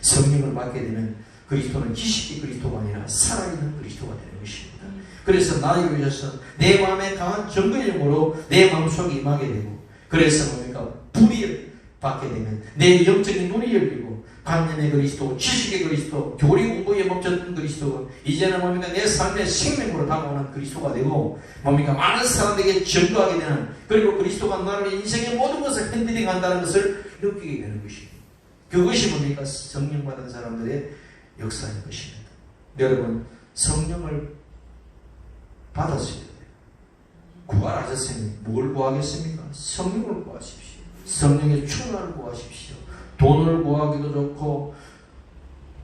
Speaker 1: 성령을 받게 되면 그리스도는 지식이 그리스도가 아니라 살아있는 그리스도가 되는 것입니다. 그래서 나에게 오셔서 내 마음에 강한 정근력으로 내 마음속에 임하게 되고, 그래서 뭡니까? 불이 받게 되면 내 영적인 눈이 열리고 관념의 그리스도, 지식의 그리스도, 교리 공부에 멈췄던 그리스도가 이제는 뭡니까? 내 삶의 생명으로 다가오는 그리스도가 되고, 뭡니까? 많은 사람들에게 전도하게 되는, 그리고 그리스도가 나를 인생의 모든 것을 핸들링 한다는 것을 느끼게 되는 것입니다. 그것이 뭡니까? 성령 받은 사람들의 역사인 것입니다. 여러분, 성령을 받았어야 돼요. 구하셨으니 뭘 구하겠습니까? 성령을 구하십시오. 성령의 충만을 구하십시오. 돈을 구하기도 좋고,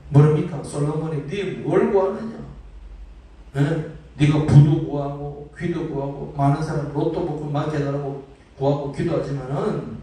Speaker 1: 뭐랍니까? 솔로몬이 네 뭘 구하느냐? 네가 부도 구하고 귀도 구하고 많은 사람 로또 복권 많게 해달라고 구하고 기도하지만은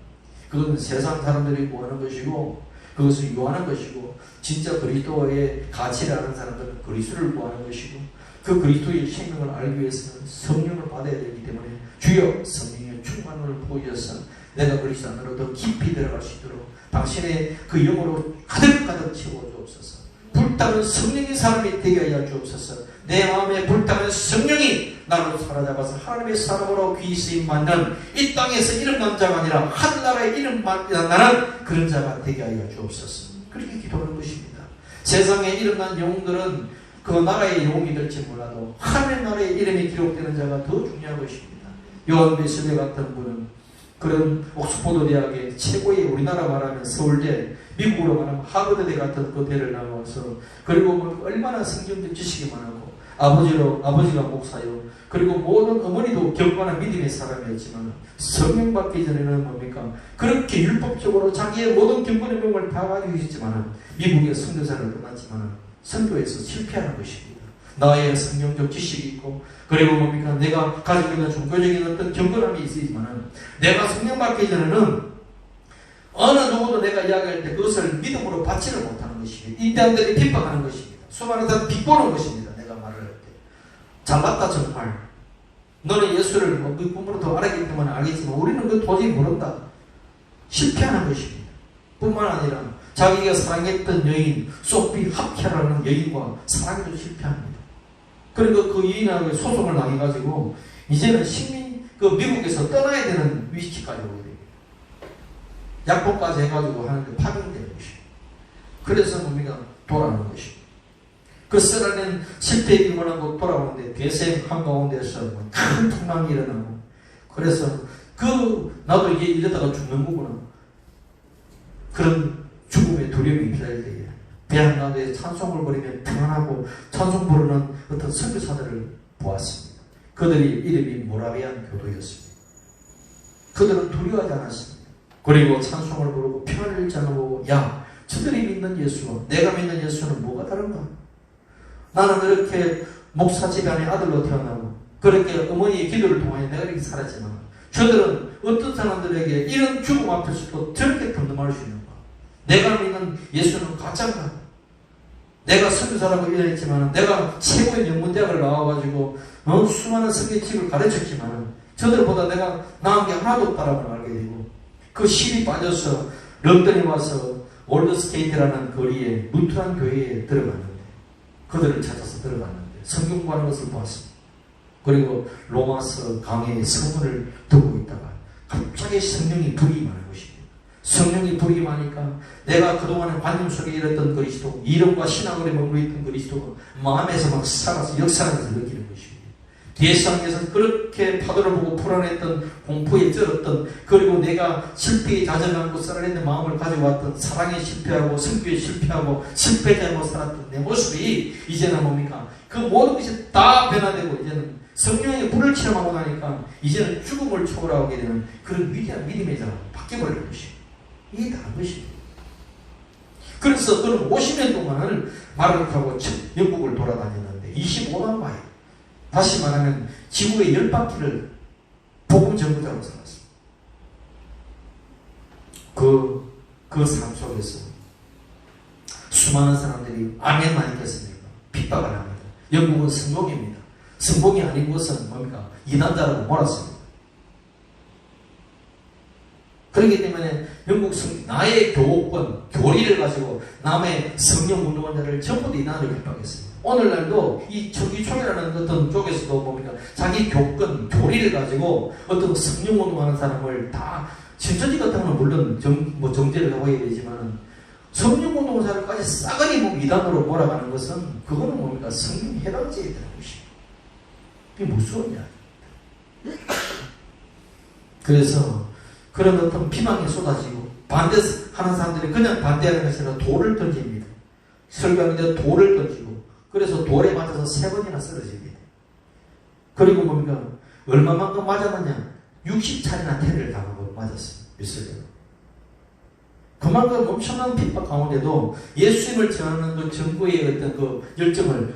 Speaker 1: 그것은 세상 사람들이 구하는 것이고, 그것을 요하는 것이고, 진짜 그리스도의 가치를 아는 사람들은 그리스도를 구하는 것이고, 그 그리스도의 생명을 알기 위해서는 성령을 받아야 되기 때문에 주여 성령의 충만을 부어주셔서 내가 그리스도 안으로 더 깊이 들어갈 수 있도록 당신의 그 영으로 가득가득 채워주옵소서. 불타는 성령의 사람이 되게 하여 주옵소서. 내 마음에 불타는 성령이 나를 사로잡아서 하나님의 사람으로 귀쓰임 받는 이 땅에서 이름난 자가 아니라 하늘나라에 이름 나는 그런 자가 되게 하여 주옵소서. 그렇게 기도하는 것입니다. 세상에 이름난 영웅들은 그 나라의 영웅이 될지 몰라도 하늘 나라의 이름이 기록되는 자가 더 중요한 것입니다. 요한 웨슬리 같은 분은 그런 옥스퍼드 대학의 최고의, 우리나라 말하면 서울대, 미국으로 말하면 하버드대 같은 그 대를 나와서, 그리고 얼마나 성경적 지식이 많았고, 아버지가 목사요, 그리고 모든 어머니도 경건한 믿음의 사람이었지만 성령 받기 전에는 뭡니까? 그렇게 율법적으로 자기의 모든 경건의 명을 다 가지고 있었지만 미국의 선교사를 떠났지만 선교에서 실패하는 것입니다. 나의 성경적 지식이 있고, 그리고 뭡니까? 내가 가지고 있는 종교적인 어떤 경건함이 있지만 내가 성령 받기 전에는 어느 누구도 내가 이야기할 때 그것을 믿음으로 받지를 못하는 것입니다. 인간들이 핍박하는 것입니다. 수많은 사람 비꼬는 것입니다. 내가 말을 할 때. 잘났다 정말. 너는 예수를 그 꿈으로 더 알았기 때문에 알겠지만 우리는 그 도저히 모른다. 실패하는 것입니다. 뿐만 아니라 자기가 사랑했던 여인 소피 합케라는 여인과 사랑에도 실패합니다. 그리고 그 여인하고 소송을 당해가지고 이제는 미국에서 떠나야 되는 위치까지 오게 됩니다. 약속까지 해가지고 하는데 파견되는 것입니다. 그래서 뭡니까? 돌아오는 것입니다. 그 쓰라린 실패의 기문하고 돌아오는데 대생 한가운데서 큰 풍랑이 일어나고, 그래서 나도 이게 이러다가 죽는 거구나. 그런 죽음의 두려움이 필요할 때에 배 한가운데 찬송을 부르면 평안하고 찬송 부르는 어떤 선교사들을 보았습니다. 그들이 이름이 모라비안 교도였습니다. 그들은 두려워하지 않았습니다. 그리고 찬송을 부르고 평안을 잃지 않고, 야, 저들이 믿는 예수와 내가 믿는 예수는 뭐가 다른가? 나는 그렇게 목사 집안의 아들로 태어나고 그렇게 어머니의 기도를 통하여 내가 이렇게 살았지만 저들은 어떤 사람들에게 이런 죽음 앞에서도 저렇게 덤덤할 수 있는가? 내가 믿는 예수는 가짜인가? 내가 선교사라고 일했지만 내가 최고의 명문대학을 나와가지고 수많은 성경책을 가르쳤지만 저들보다 내가 나은 게 하나도 없다라는 걸 알게 되고, 그 실이 빠져서 런던에 와서 올드스테이트라는 거리에 루트란 교회에 들어갔는데, 그들을 찾아서 들어갔는데 성경 공부하는 것을 보았습니다. 그리고 로마서 강의 서문을 듣고 있다가 갑자기 성령이 불이 임하는 것입니다. 성령이 불이 임하니까 내가 그동안의 관념 속에 잃었던 그리스도, 이름과 신앙으로 머물러 있던 그리스도가 마음에서 막 살아서 역사하면서 느끼는 것입니다. 뒤에서 그렇게 파도를 보고 불안했던, 공포에 쩔었던, 그리고 내가 실패에 다져가고 살아내는 마음을 가져왔던, 사랑에 실패하고 성교에 실패하고 실패자로 살았던 내 모습이 이제는 뭡니까? 그 모든 것이 다 변화되고 이제는 성령의 불을 체험하고 나니까 이제는 죽음을 초월하게 되는 그런 위대한 믿음의 자가 바뀌어버리는 것입니다. 이게 다른 것입니다. 그래서 그는 50년 동안을 말을 타고 영국을 돌아다녔는데 25만 마일. 다시 말하면 지구의 10바퀴를 복음 전도자로 살았습니다. 그 삶 속에서 수많은 사람들이 아멘 많이 했습니까? 핍박을 합니다. 영국은 성공입니다. 성공이 아닌 것은 뭡니까? 이단자라고 몰았습니다. 그렇기 때문에 영국 나의 교권, 교리를 가지고 남의 성령 운동자를 전부 다 이단으로 핍박했습니다. 오늘날도 이 청기총이라는 어떤 쪽에서도 뭡니까? 자기 교권, 교리를 가지고 어떤 성령 운동하는 사람을 다 신천지 같은 건 물론 정죄를 하고 해야 되지만 성령 운동사를까지 싸그리 이단으로 몰아가는 것은 그거는 뭡니까? 성령 해당죄에 되는 것입니다. 이게 무서운 이야기입니다. 그래서 그런 어떤 비방이 쏟아지고 반대하는 사람들이 그냥 반대하는 것이 아니라 돌을 던집니다. 설교하는데 돌을 던지고 그래서 돌에 맞아서 3번이나 쓰러집니다. 그리고 뭡니까? 얼마만큼 맞았느냐? 60차례나 테러를 당하고 맞았습니다. 이스라엘. 그만큼 엄청난 핍박 가운데도 예수님을 전하는 그 전구의 어떤 그 열정을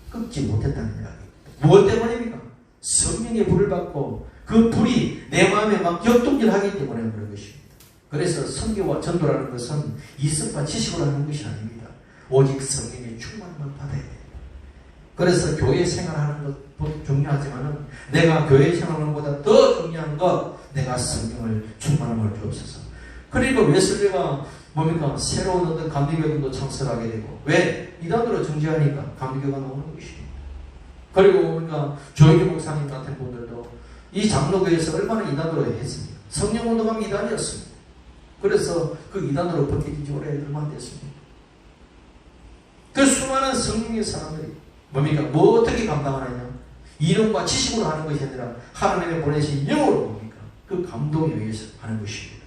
Speaker 1: 끊지 못했다는 이야기. 무엇 때문입니까? 성령의 불을 받고 그 불이 내 마음에 막 역동질하기 때문에 그런 것입니다. 그래서 선교와 전도라는 것은 이성과 지식으로 하는 것이 아닙니다. 오직 성령의 충만만 받아야 돼요. 그래서 교회 생활하는 것도 중요하지만 내가 교회 생활하는 것보다 더 중요한 것 내가 성령을 충만함을 주옵소서. 그리고 웨슬리가 뭡니까? 새로운 어떤 감리교단도 창설하게 되고 왜? 이단으로 정죄하니까 감리교가 나오는 것입니다. 그리고 뭡니까? 조영기 목사님 같은 분들도 이 장로교에서 얼마나 이단으로 했습니까? 성령운동하면 이단이었습니다. 그래서 그 이단으로 벗겨진 지 오래 얼마 됐습니다. 그 수많은 성령의 사람들이 뭡니까? 뭐 어떻게 감당하느냐? 이론과 지식으로 하는 것이 아니라 하나님의 보내신 영으로 뭡니까? 그 감동에 의해서 하는 것입니다.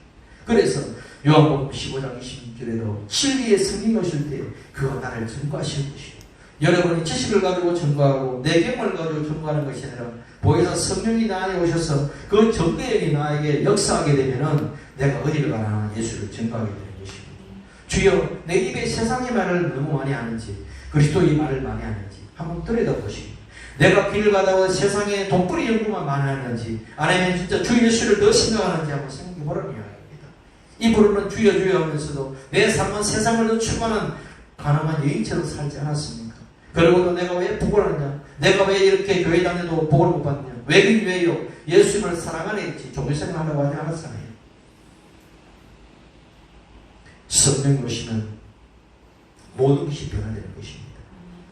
Speaker 1: 그래서 요한복음 15장 20절에도 진리의 성령이 오실 때 그가 나를 증거하실 것이요. 여러분이 지식을 가지고 증거하고 내경을 가지고 증거하는 것이 아니라 보혜사 성령이 나 안에 오셔서 그 증거의 영이 나에게 역사하게 되면은 내가 어디를 가나 예수를 증거하게 되는 것입니다. 주여 내 입에 세상의 말을 너무 많이 하는지 그리스도의 말을 많이 하는지 한번 들여다보시기. 내가 길을 가다가 세상에 돈벌이 연구만 많이 하는지 아니면 진짜 주 예수를 더 생각하는지 한번 생각해보라는 이야기입니다. 이 부르는 주여 주여 하면서도 내 삶은 세상을 더 추구하는 가난한 여인처럼 살지 않았습니까? 그리고도 내가 왜 복을 하느냐? 내가 왜 이렇게 교회 다녀도 복을 못 받느냐? 왜긴 왜요? 예수님을 사랑하네 했지 종교생활 하려고 하지 않았잖아요. 성령이 오시면 모든 것이 변화되는 것입니다.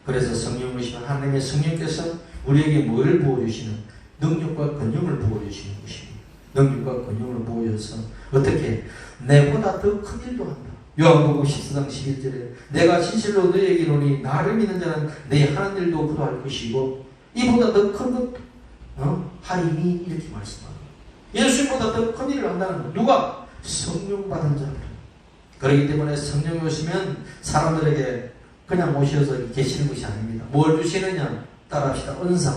Speaker 1: 그래서 성령이 오시면 하나님의 성령께서 우리에게 뭘 부어주시는 능력과 권능을 부어주시는 것입니다. 능력과 권능을 부어줘서 어떻게 내보다 더 큰 일도 한다. 요한복음 14장 11절에 내가 진실로 너희에게 이르노니 나를 믿는 자는 내 하는 일도 그도 할 것이고 이보다 더 큰 것도 하리니 이렇게 말씀합니다. 예수님보다 더 큰 일을 한다는 것. 누가? 성령 받은 자들. 그렇기 때문에 성령이 오시면 사람들에게 그냥 오셔서 계시는 것이 아닙니다. 뭘 주시느냐? 따라합시다. 은사.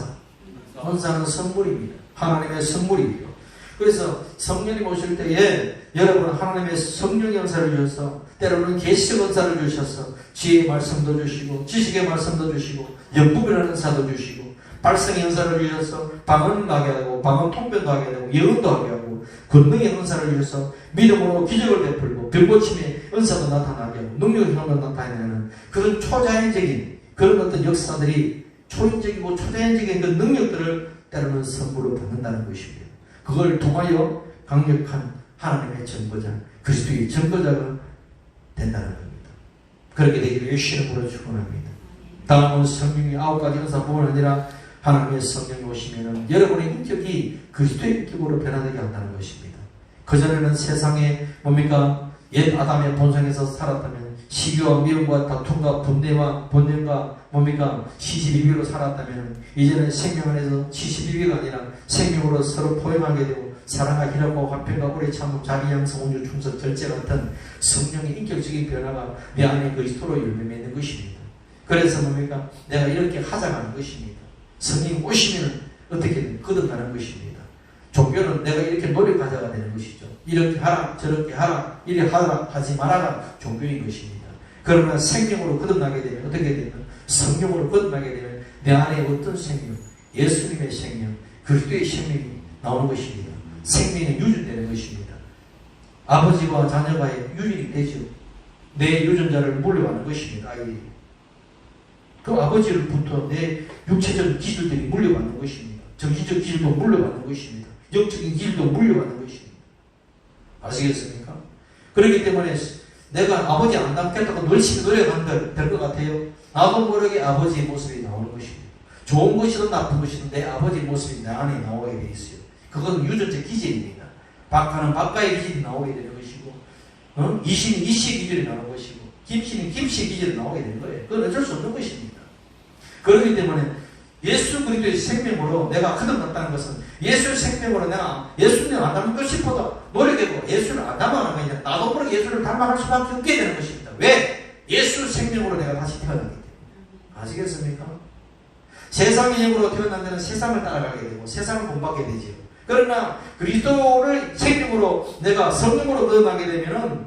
Speaker 1: 은사는 선물입니다. 하나님의 선물이에요. 그래서 성령님 오실 때에 여러분 하나님의 성령의 은사를 주셔서 때로는 계시의 은사를 주셔서 지혜의 말씀도 주시고 지식의 말씀도 주시고 연구이라는 은사도 주시고 발성의 은사를 주셔서 방언도 하게 하고 방언 통변도 하게 하고 예언도 하게 하고 권능의 은사를 주셔서 믿음으로 기적을 베풀고 병고침의 은사도 나타나게 하고 능력의 힘도 나타내는 그런 초자연적인 그런 어떤 역사들이 초인적이고 초자연적인 그 능력들을 때로는 선물로 받는다는 것입니다. 그걸 통하여 강력한 하나님의 증거자, 그리스도의 증거자가 된다는 겁니다. 그렇게 되기를 예수의 이름으로 축원합니다. 다음은 성령이 9가지 은사뿐만 아니라 하나님의 성령이 오시면 여러분의 인격이 그리스도의 인격으로 변화되게 한다는 것입니다. 그전에는 세상에 뭡니까? 옛 아담의 본성에서 살았다면 시기와 미움과 다툼과 분대와 본능과 뭡니까? 시시비비로 살았다면 이제는 생명 안에서 시시비비가 아니라 생명으로 서로 포용하게 되고 사랑과 희락과 화평과 오래 참음 자비 양성 온유 충성 절제 같은 성령의 인격적인 변화가 내 안에 그리스도로 열매 맺는 것입니다. 그래서 뭡니까? 내가 이렇게 하자가는 것입니다. 성령이 오시면 어떻게든 거듭나는 것입니다. 종교는 내가 이렇게 노력하자가 되는 것이죠. 이렇게 하라, 저렇게 하라, 이렇게 하라, 하지 말아가 종교인 것입니다. 그러나 생명으로 거듭나게 되면 어떻게 되면 성령으로 거듭나게 되면 내 안에 어떤 생명, 예수님의 생명, 그리스도의 생명이 나오는 것입니다. 생명이 유전되는 것입니다. 아버지와 자녀가의 유전이 되죠. 내 유전자를 물려받는 것입니다. 아이들이. 그 아버지로부터 내 육체적 기질들이 물려받는 것입니다. 정신적 기질도 물려받는 것입니다. 영적인 기질도 물려받는 것입니다. 아시겠습니까? 그렇기 때문에 내가 아버지 안 닮겠다고 열심히 노력하면 될 것 같아요. 나도 모르게 아버지의 모습이 나오는 것입니다. 좋은 것이든 나쁜 것이든 내 아버지의 모습이 내 안에 나오게 되어 있어요. 그건 유전적 기질입니다. 박하는 박가의 기질이 나오게 되는 것이고, 이씨는 이씨의 기질이 나오는 것이고, 김씨는 김씨의 기질이 나오게 되는 거예요. 그건 어쩔 수 없는 것입니다. 그렇기 때문에 예수 그리스도의 생명으로 내가 거듭났다는 것은 예수의 생명으로 내가 예수님을 안 닮고 싶어도 노력해보고 예수를 안 닮아가는 거냐. 나도 모르게 예수를 닮아갈 수밖에 없게 되는 것입니다. 왜? 예수 생명으로 내가 다시 태어나기 때문에. 아시겠습니까? 세상의 영으로 태어난 데는 세상을 따라가게 되고 세상을 본받게 되죠. 그러나 그리스도를 생명으로 내가 성령으로 거듭나게 되면은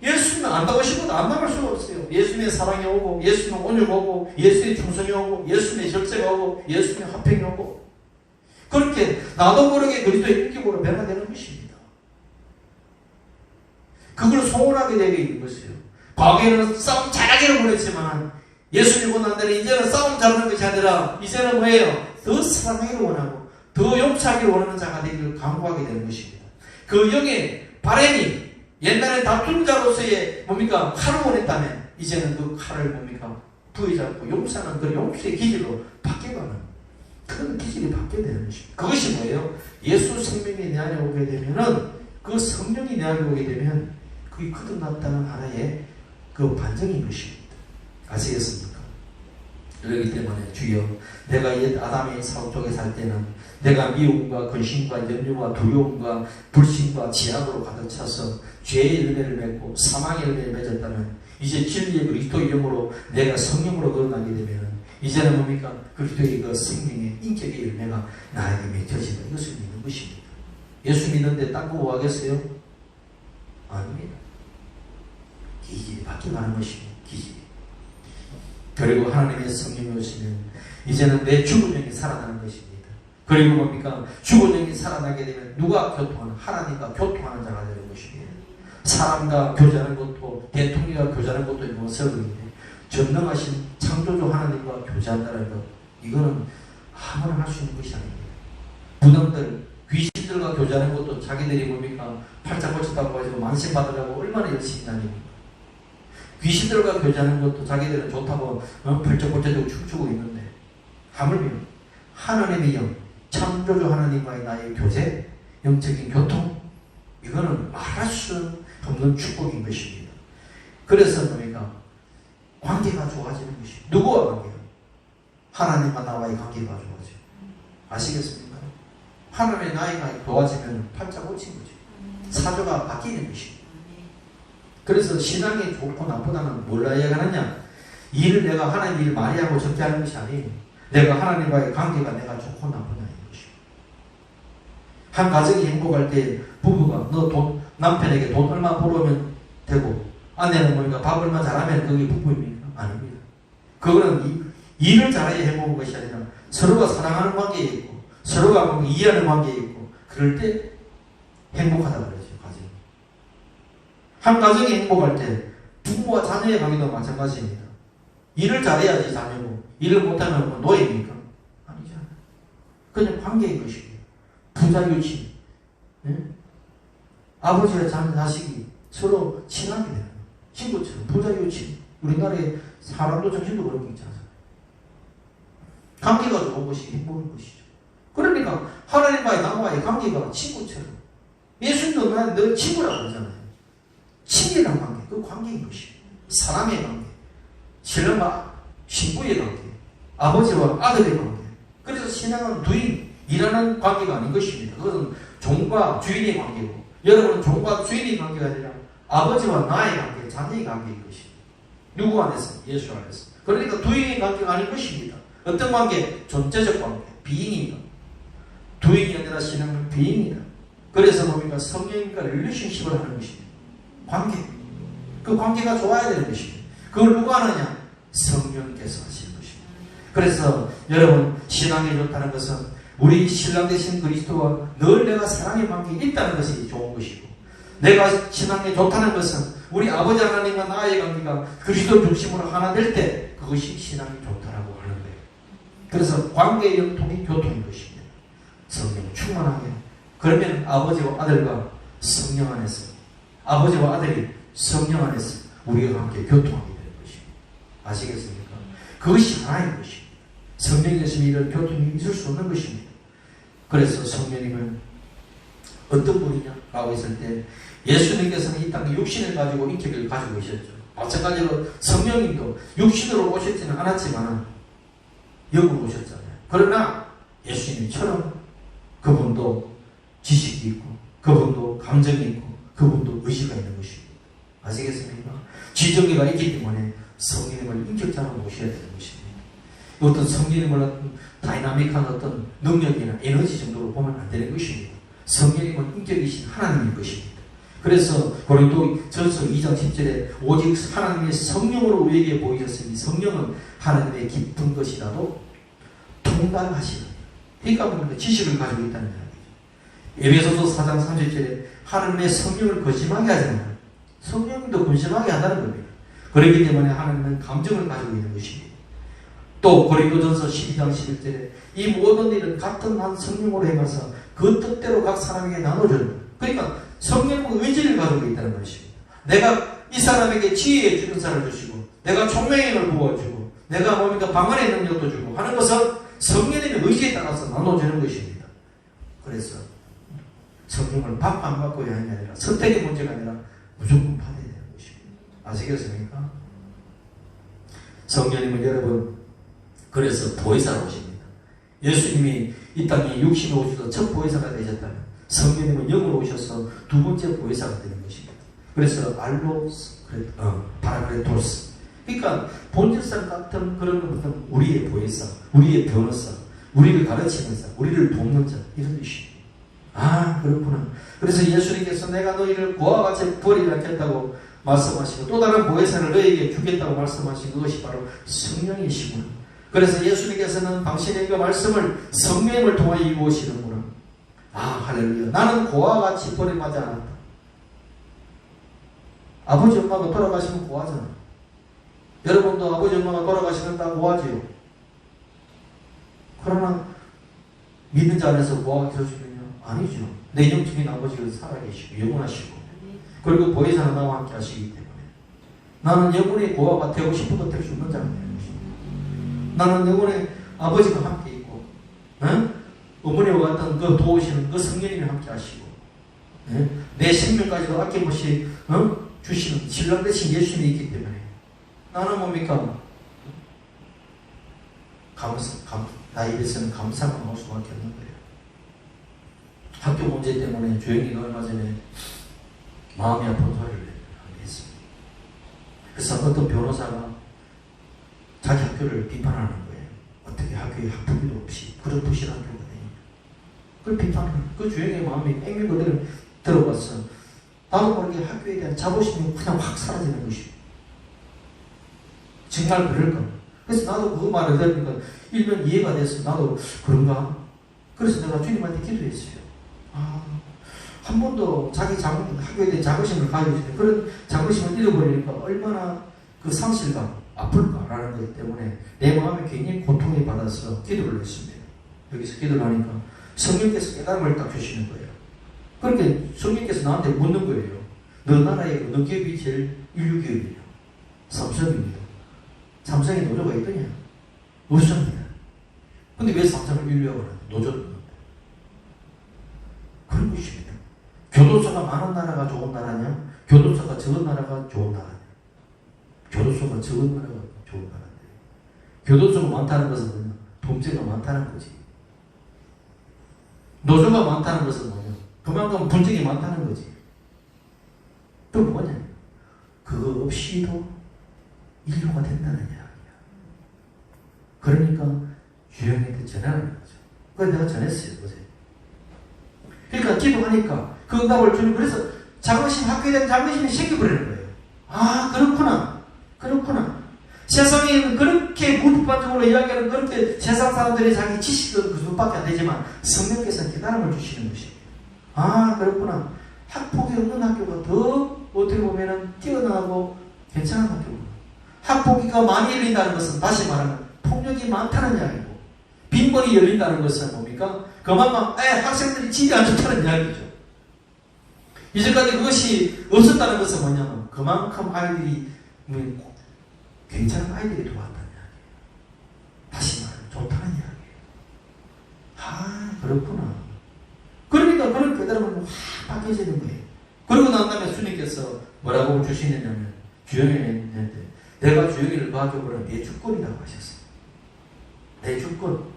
Speaker 1: 예수님은 안 닮고 싶어도 안 닮을 수가 없어요. 예수님의 사랑이 오고 예수님의 온유가 오고 예수님의 충성이 오고 예수님의 절제가 오고 예수님의 화평이 오고 그렇게 나도 모르게 그리스도의 인격으로 변화되는 것입니다. 그걸 소원하게 되게 있는 것이에요. 과거에는 싸움 잘하기를 원했지만 예수님 원한 데는 이제는 싸움 잘하는 것이 아니라 이제는 뭐예요? 더 사랑하기를 원하고 더 용서하기를 원하는 자가 되기를 강구하게 되는 것입니다. 그 영의 바람이 옛날에 다툰 자로서의 뭡니까? 칼을 원했다면 이제는 그 칼을 뭡니까? 부여잡고 용서하는 그 용서의 기질로 바뀌어가는 그런 기질이 바뀌게 되는 것입니다. 그것이 뭐예요? 예수 생명이 내 안에 오게 되면은 그 성령이 내 안에 오게 되면 그게 거듭났다는 하나의 그 반증인 것입니다. 아시겠습니까? 그렇기 때문에 주여 내가 옛 아담의 사고 속에 살 때는 내가 미움과 근심과 염려와 두려움과 불신과 지약으로 가득 차서 죄의 열매를 맺고 사망의 열매를 맺었다면 이제 진리의 그리스도의 영으로 내가 성령으로 거듭나게 되면 이제는 뭡니까? 그리스도의 그 생명의 인격의 열매가 나에게 맺혀지는 이것을 믿는 것입니다. 예수 믿는데 딴 거 뭐 하겠어요? 아닙니다. 기질이 바뀌어가는 것입니다. 기질이. 그리고 하나님의 성령이 오시면 이제는 내 죽은 영이 살아나는 것입니다. 그리고 뭡니까? 죽은 영이 살아나게 되면 누가 교통하는? 하나님과 교통하는 자가 되는 것입니다. 사람과 교제하는 것도 대통령과 교제하는 것도 무엇인데 전능하신 창조주 하나님과 교제한다는 것 이거는 아무나 할 수 있는 것이 아닙니다. 무당들 귀신들과 교제하는 것도 자기들이 뭡니까? 팔자 고쳤다고 가지고 만신 받으려고 얼마나 열심히 다닙니까? 귀신들과 교제하는 것도 자기들은 좋다고 팔자 고쳐주고 춤추고 있는데 하물며 하나님의 영 창조주 하나님과의 나의 교제 영적인 교통 이거는 말할 수 없는 축복인 것입니다. 그래서 뭡니까? 관계가 좋아지는 것입니다. 누구와 관계가? 하나님과 나와의 관계가 좋아져요. 아시겠습니까? 하나님의 나이가 좋아지면 팔자 고친 거죠. 사조가 바뀌는 것입니다. 그래서 신앙이 좋고 나쁘다는 뭘로 이야기하느냐? 일을 내가 하나님 일을 많이 하고 적게 하는 것이 아니에요. 내가 하나님과의 관계가 내가 좋고 나쁘다는 것입니다. 한 가정이 행복할 때 부부가 너 남편에게 돈 얼마 벌어오면 되고 아내는 뭐니까 밥 얼마 잘하면 그게 부부입니까? 아닙니다. 그거는 일을 잘해야 행복한 것이 아니라 서로가 사랑하는 관계에 있고 서로가 이해하는 관계에 있고 그럴 때 행복하다고 그러죠. 가정. 한 가정이 행복할 때 부모와 자녀의 관계도 마찬가지입니다. 일을 잘해야지 자녀고 일을 못하면 뭐 노예입니까? 아니잖아요. 그냥 관계인 것이고 부자유치 네? 아버지와 자식이 서로 친하게 되는 친구처럼 부자유치 우리나라에 사람도 정신도 그런 게 있잖아요. 관계가 좋은 것이 행복인 것이죠. 그러니까 하나님과의 나와의 관계가 친구처럼 예수님도 너 친구라고 그러잖아요. 친밀한 관계, 그 관계인 것이에요. 사람의 관계, 신랑과 신부의 관계, 아버지와 아들의 관계. 그래서 신앙은 두인, 일하는 관계가 아닌 것입니다. 그것은 종과 주인의 관계고 여러분은 종과 주인의 관계가 아니라 아버지와 나의 관계, 자녀의 관계인 것입니다. 누구 안에서? 예수 안에서. 그러니까 두인의 관계가 아닌 것입니다. 어떤 관계? 존재적 관계, 비인입니다. 도형이 아니라 신앙은 비행이다. 그래서 뭡니까? 성령님과 릴레이션십을 하는 것입니다. 관계. 그 관계가 좋아야 되는 것입니다. 그걸 누가 하느냐? 성령께서 하시는 것입니다. 그래서 여러분, 신앙이 좋다는 것은 우리 신랑 되신 그리스도와 늘 내가 사랑의 관계에 있다는 것이 좋은 것이고, 내가 신앙이 좋다는 것은 우리 아버지 하나님과 나의 관계가 그리스도 중심으로 하나 될 때 그것이 신앙이 좋다라고 하는 거예요. 그래서 관계의 영통이 교통인 것입니다. 성령 충만하게. 그러면 아버지와 아들과 성령 안에서, 아버지와 아들이 성령 안에서 우리가 함께 교통하게 되는 것입니다. 아시겠습니까? 그것이 하나인 것입니다. 성령이 없으면 이런 교통이 있을 수 없는 것입니다. 그래서 성령님은 어떤 분이냐라고 했을 때, 예수님께서는 이 땅에 육신을 가지고 인격을 가지고 계셨죠. 마찬가지로 성령님도 육신으로 오셨지는 않았지만 영으로 오셨잖아요. 그러나 예수님처럼 그분도 지식이 있고, 그분도 감정이 있고, 그분도 의지가 있는 것입니다. 아시겠습니까? 지정의가 있기 때문에 성령님을 인격자로 모셔야 되는 것입니다. 어떤 성령님을 어떤 다이나믹한 어떤 능력이나 에너지 정도로 보면 안 되는 것입니다. 성령님은 인격이신 하나님인 것입니다. 그래서 고린도전서 2장 10절에 오직 하나님의 성령으로 우리에게 보이셨으니 성령은 하나님의 깊은 것이라도 통달하시는, 그러니까 뭡니까? 지식을 가지고 있다는 이야기죠. 에베소서 4장 30절에 하나님의 성령을 거짓하게 하잖아요. 성령님도 근심하게 한다는 겁니다. 그렇기 때문에 하나님은 감정을 가지고 있는 것입니다. 또 고린도전서 12장 11절에 이 모든 일은 같은 한 성령으로 행하사 그 뜻대로 각 사람에게 나눠줍니다. 그러니까 성령은 의지를 가지고 있다는 것입니다. 내가 이 사람에게 지혜의 주권사를 주시고, 내가 총명행을 부어주고, 내가 뭡니까? 방언의 능력도 주고 하는 것은 성령님의 의지에 따라서 나눠주는 것입니다. 그래서 성령을 받고 안 받고의 하는 게 아니라, 선택의 문제가 아니라 무조건 받아야 되는 것입니다. 아시겠습니까? 성령님은 여러분, 그래서 보혜사로 오십니다. 예수님이 이 땅에 육신으로 오셔서 첫 보혜사가 되셨다면, 성령님은 영으로 오셔서 두 번째 보혜사가 되는 것입니다. 그래서 파라크레토스. 그러니까 본질상 같은 그런 어떤 우리의 보혜사, 우리의 변호사, 우리를 가르치는 자, 우리를 돕는 자, 이런 뜻입니다. 아, 그렇구나. 그래서 예수님께서 내가 너희를 고와 같이 버리지 않겠다고 말씀하시고, 또 다른 보혜사를 너희에게 주겠다고 말씀하신 그것이 바로 성령이시구나. 그래서 예수님께서는 당신의 그 말씀을 성령을 통하여 이루시는구나. 아, 할렐루야. 나는 고와 같이 버림하지 않았다. 아버지 엄마가 돌아가시면 고하잖아. 여러분도 아버지 엄마가 돌아가시면 다 고하지요. 그러나 믿는 자 안에서 고하게 되어주면요? 아니죠. 내 영적인 아버지가 살아계시고 영원하시고, 그리고 보혜사는 나와 함께 하시기 때문에 나는 영원히 고아가 되고 싶어도 될 수 없는 자가 되는 것입니다. 나는 영원히 아버지가 함께 있고, 어머니와 같은 그 도우시는 그 성령님이 함께 하시고, 내 생명까지도 아낌없이 주시는 신랑 되신 예수님이 있기 때문에 나는 뭡니까? 나의 입에서는 감사가 나올 수밖에 없는 거예요. 학교 문제 때문에 조용히 얼마 전에 마음이 아픈 소리를 했습니다. 그래서 어떤 변호사가 자기 학교를 비판하는 거예요. 어떻게 학교에 학부비도 없이 그런 부실한 학교가 되냐. 그걸 비판하는 거예요. 그 주영의 마음이 앵미 그대로 들어갔어. 나도 모르게 학교에 대한 자부심이 그냥 확 사라지는 것이에요. 정말 그럴까? 그래서 나도 그 말을 들으니까 일면 이해가 돼서 나도 그런가? 그래서 내가 주님한테 기도했어요. 한 번도 자기 학교에 대한 자부심을 가지고 있는데 그런 자부심을 잃어버리니까 얼마나 그 상실감, 아플까라는 것 때문에 내 마음에 굉장히 고통을 받아서 기도를 했습니다. 여기서 기도를 하니까 성령께서 깨달음을 딱 주시는 거예요. 그렇게 성령께서 나한테 묻는 거예요. 너 나라의 어느 기업이 제일 인류 기업이냐? 삼성입니다. 삼성에 노조가 있더냐? 없습니다. 근데 왜 삼성을 인류하고 하냐? 노조는 없는데. 그런 것입니다. 교도소가 많은 나라가 좋은 나라냐? 교도소가 적은 나라가 좋은 나라냐? 교도소가 적은 나라가 좋은 나라인데, 교도소가 많다는 것은 뭐냐? 범죄가 많다는 거지. 노조가 많다는 것은 뭐냐? 그만큼 분쟁이 많다는 거지. 또 뭐냐? 그거 없이도 인류가 된다는 이야기야. 그러니까 유형한테 전하는 거죠. 그걸 내가 전했어요. 어제. 그러니까 기도하니까 그 응답을 주는, 그래서 자긍심, 학교에 대한 자긍심이 생겨버리는 거예요. 아, 그렇구나. 그렇구나. 세상에는 그렇게 무비판적으로 이야기하는, 그렇게 세상 사람들이 자기 지식은 그 정도밖에 안 되지만 성령께서는 깨달음을 주시는 것이에요. 아, 그렇구나. 학폭이 없는 학교가 더 어떻게 보면은 뛰어나고 괜찮은 학교구나. 학폭위가 많이 열린다는 것은 다시 말하면 폭력이 많다는 이야기고, 빈번히 열린다는 것은 뭡니까? 그만큼 학생들이 질이 안 좋다는 이야기죠. 이제까지 그것이 없었다는 것은 뭐냐면 그만큼 아이들이 괜찮은 아이들이 들어왔다는 이야기예요. 다시 말하면 좋다는 이야기예요. 아, 그렇구나. 그러니까 그런 깨달음은 확 바뀌어지는 거예요. 그러고 난 다음에 주님께서 뭐라고 주시느냐면, 주영이한테 내가 주영이를 봐줘버려 내 주권이라고 하셨어요. 내 주권.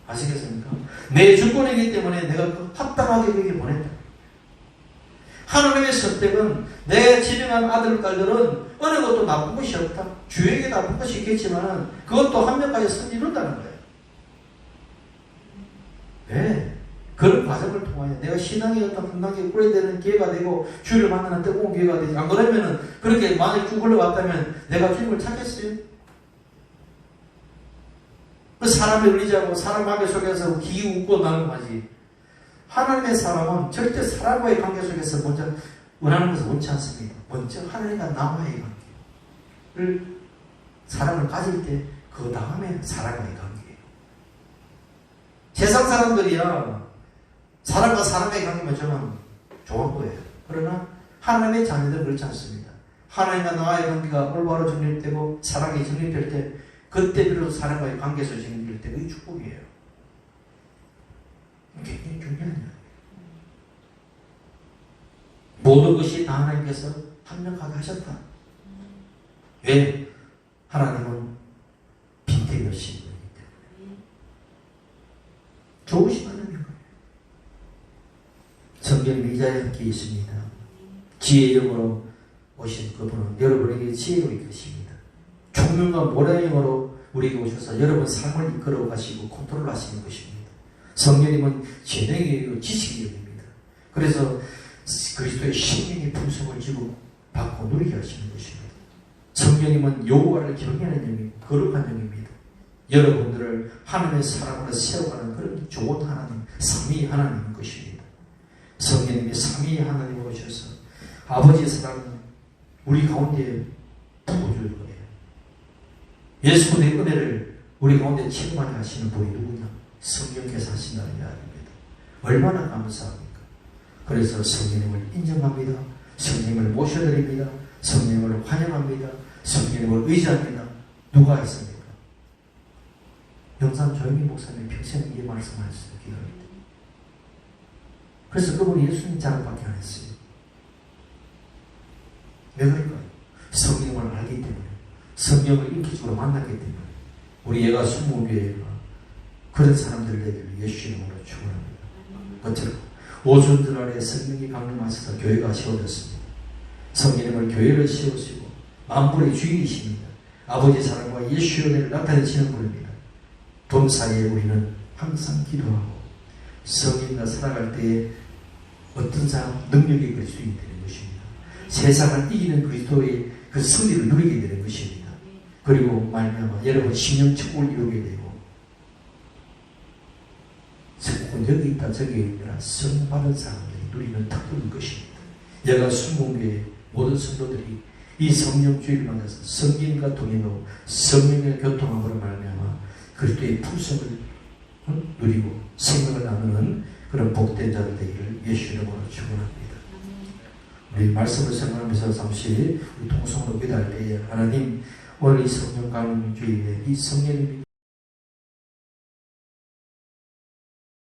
Speaker 1: 아시겠습니까? 내 주권이기 때문에 내가 합당하게 거기에 보냈다. 하나님의 선택은, 내 지명한 아들, 딸들은 어느 것도 나쁜 것이 없다. 주에게 나쁜 것이 있겠지만 그것도 한 명까지 선지른다는 거예요. 왜? 그런 과정을 통하여 내가 신앙의 어떤 건강에 꾸려되는 기회가 되고 주를 만나는 뜨거운 기회가 되지. 안 그러면은 그렇게 만약 쭉 흘러갔다면 내가 주님을 찾겠어요? 그 사람의 의리자고 사람 관계 속에서 기기 웃고 나는 거지. 하나님의 사람은 절대 사람과의 관계 속에서 먼저 원하는 것을 원치 않습니다. 먼저 하나님과 나와의 관계를, 사람을 가질 때 그 다음에 사람과의 관계예요. 세상 사람들이야 사람과 사람의 관계만 저는 좋은 거예요. 그러나 하나님의 자녀들은 그렇지 않습니다. 하나님과 나와의 관계가 올바로 정립되고 사랑이 정립될 때, 그때 비로소 사람과의 관계에서 정립될 때 그게 축복이에요. 굉장히 중요한 이야기예요. 모든 것이 다 하나님께서 합력하게 하셨다. 왜? 하나님은 빈대여신 분이기 때문에. 좋으신 하나님인 거예요. 성경 이자에 함께 있습니다. 지혜의 영으로 오신 그분은 여러분에게 지혜로 이끄십니다. 총명과 모래의 영으로 우리에게 오셔서 여러분 삶을 이끌어 가시고 컨트롤 하시는 것입니다. 성령님은 재능이고 지식이 영입니다. 그래서 그리스도의 신령의 풍성을 지고 받고 누리게 하시는 것입니다. 성령님은 여호와를 경외하는 영이고 거룩한 영입니다. 여러분들을 하나님의 사랑으로 세워가는 그런 좋은 하나님, 삼위 하나님인 것입니다. 성령님이 삼위 하나님으로 오셔서 아버지의 사랑을 우리 가운데 부어줄 거예요. 예수님의 은혜를 우리 가운데 체험하게 하시는 분이 누구냐? 성령께서 하신다는 이야기입니다. 얼마나 감사합니까? 그래서 성령님을 인정합니다. 성령님을 모셔드립니다. 성령님을 환영합니다. 성령님을 의지합니다. 누가 했습니까? 영산 조영희 목사님 평생 이 말씀하셨어요. 기도할 때. 그래서 그분이 예수님 자랑밖에 안 했어요. 왜 그럴까요? 성령을 알기 때문에, 성령을 인기적으로 만났기 때문에. 우리 예가 20교회가 그런 사람들을 되기를 예수 이름으로 축원합니다. 어쩌고 오순절 아래 성령이 강림하셔서 교회가 세워졌습니다. 성령님을 교회를 세우시고 만물의 주인이십니다. 아버지 사랑과 예수 은혜를 나타내시는 분입니다. 돈 사이에 우리는 항상 기도하고 성령과 살아갈 때에 어떤 사람 능력이 그리스도인이 되는 것입니다. 세상을 이기는 그리스도의 그 승리를 누리게 되는 것입니다. 그리고 말미암아 여러분 심령축복을 이루게 되고, 여기 있다 저기 있다 성 받은 사람들이 누리는 특권인 것입니다. 여가 순공교의 모든 성도들이 이 성령 주의를 만나서 성령과 동행하고 성령의 교통함으로 말미암아 그리스도의 풍성을 누리고 생명을 나누는 그런 복된 자들 되기를 예수 이름으로 축원합니다. 우리 말씀을 생각하면서 잠시 우리 통성으로 기도할 때에, 하나님 오늘 이 성령 강림주의에 이 성령님이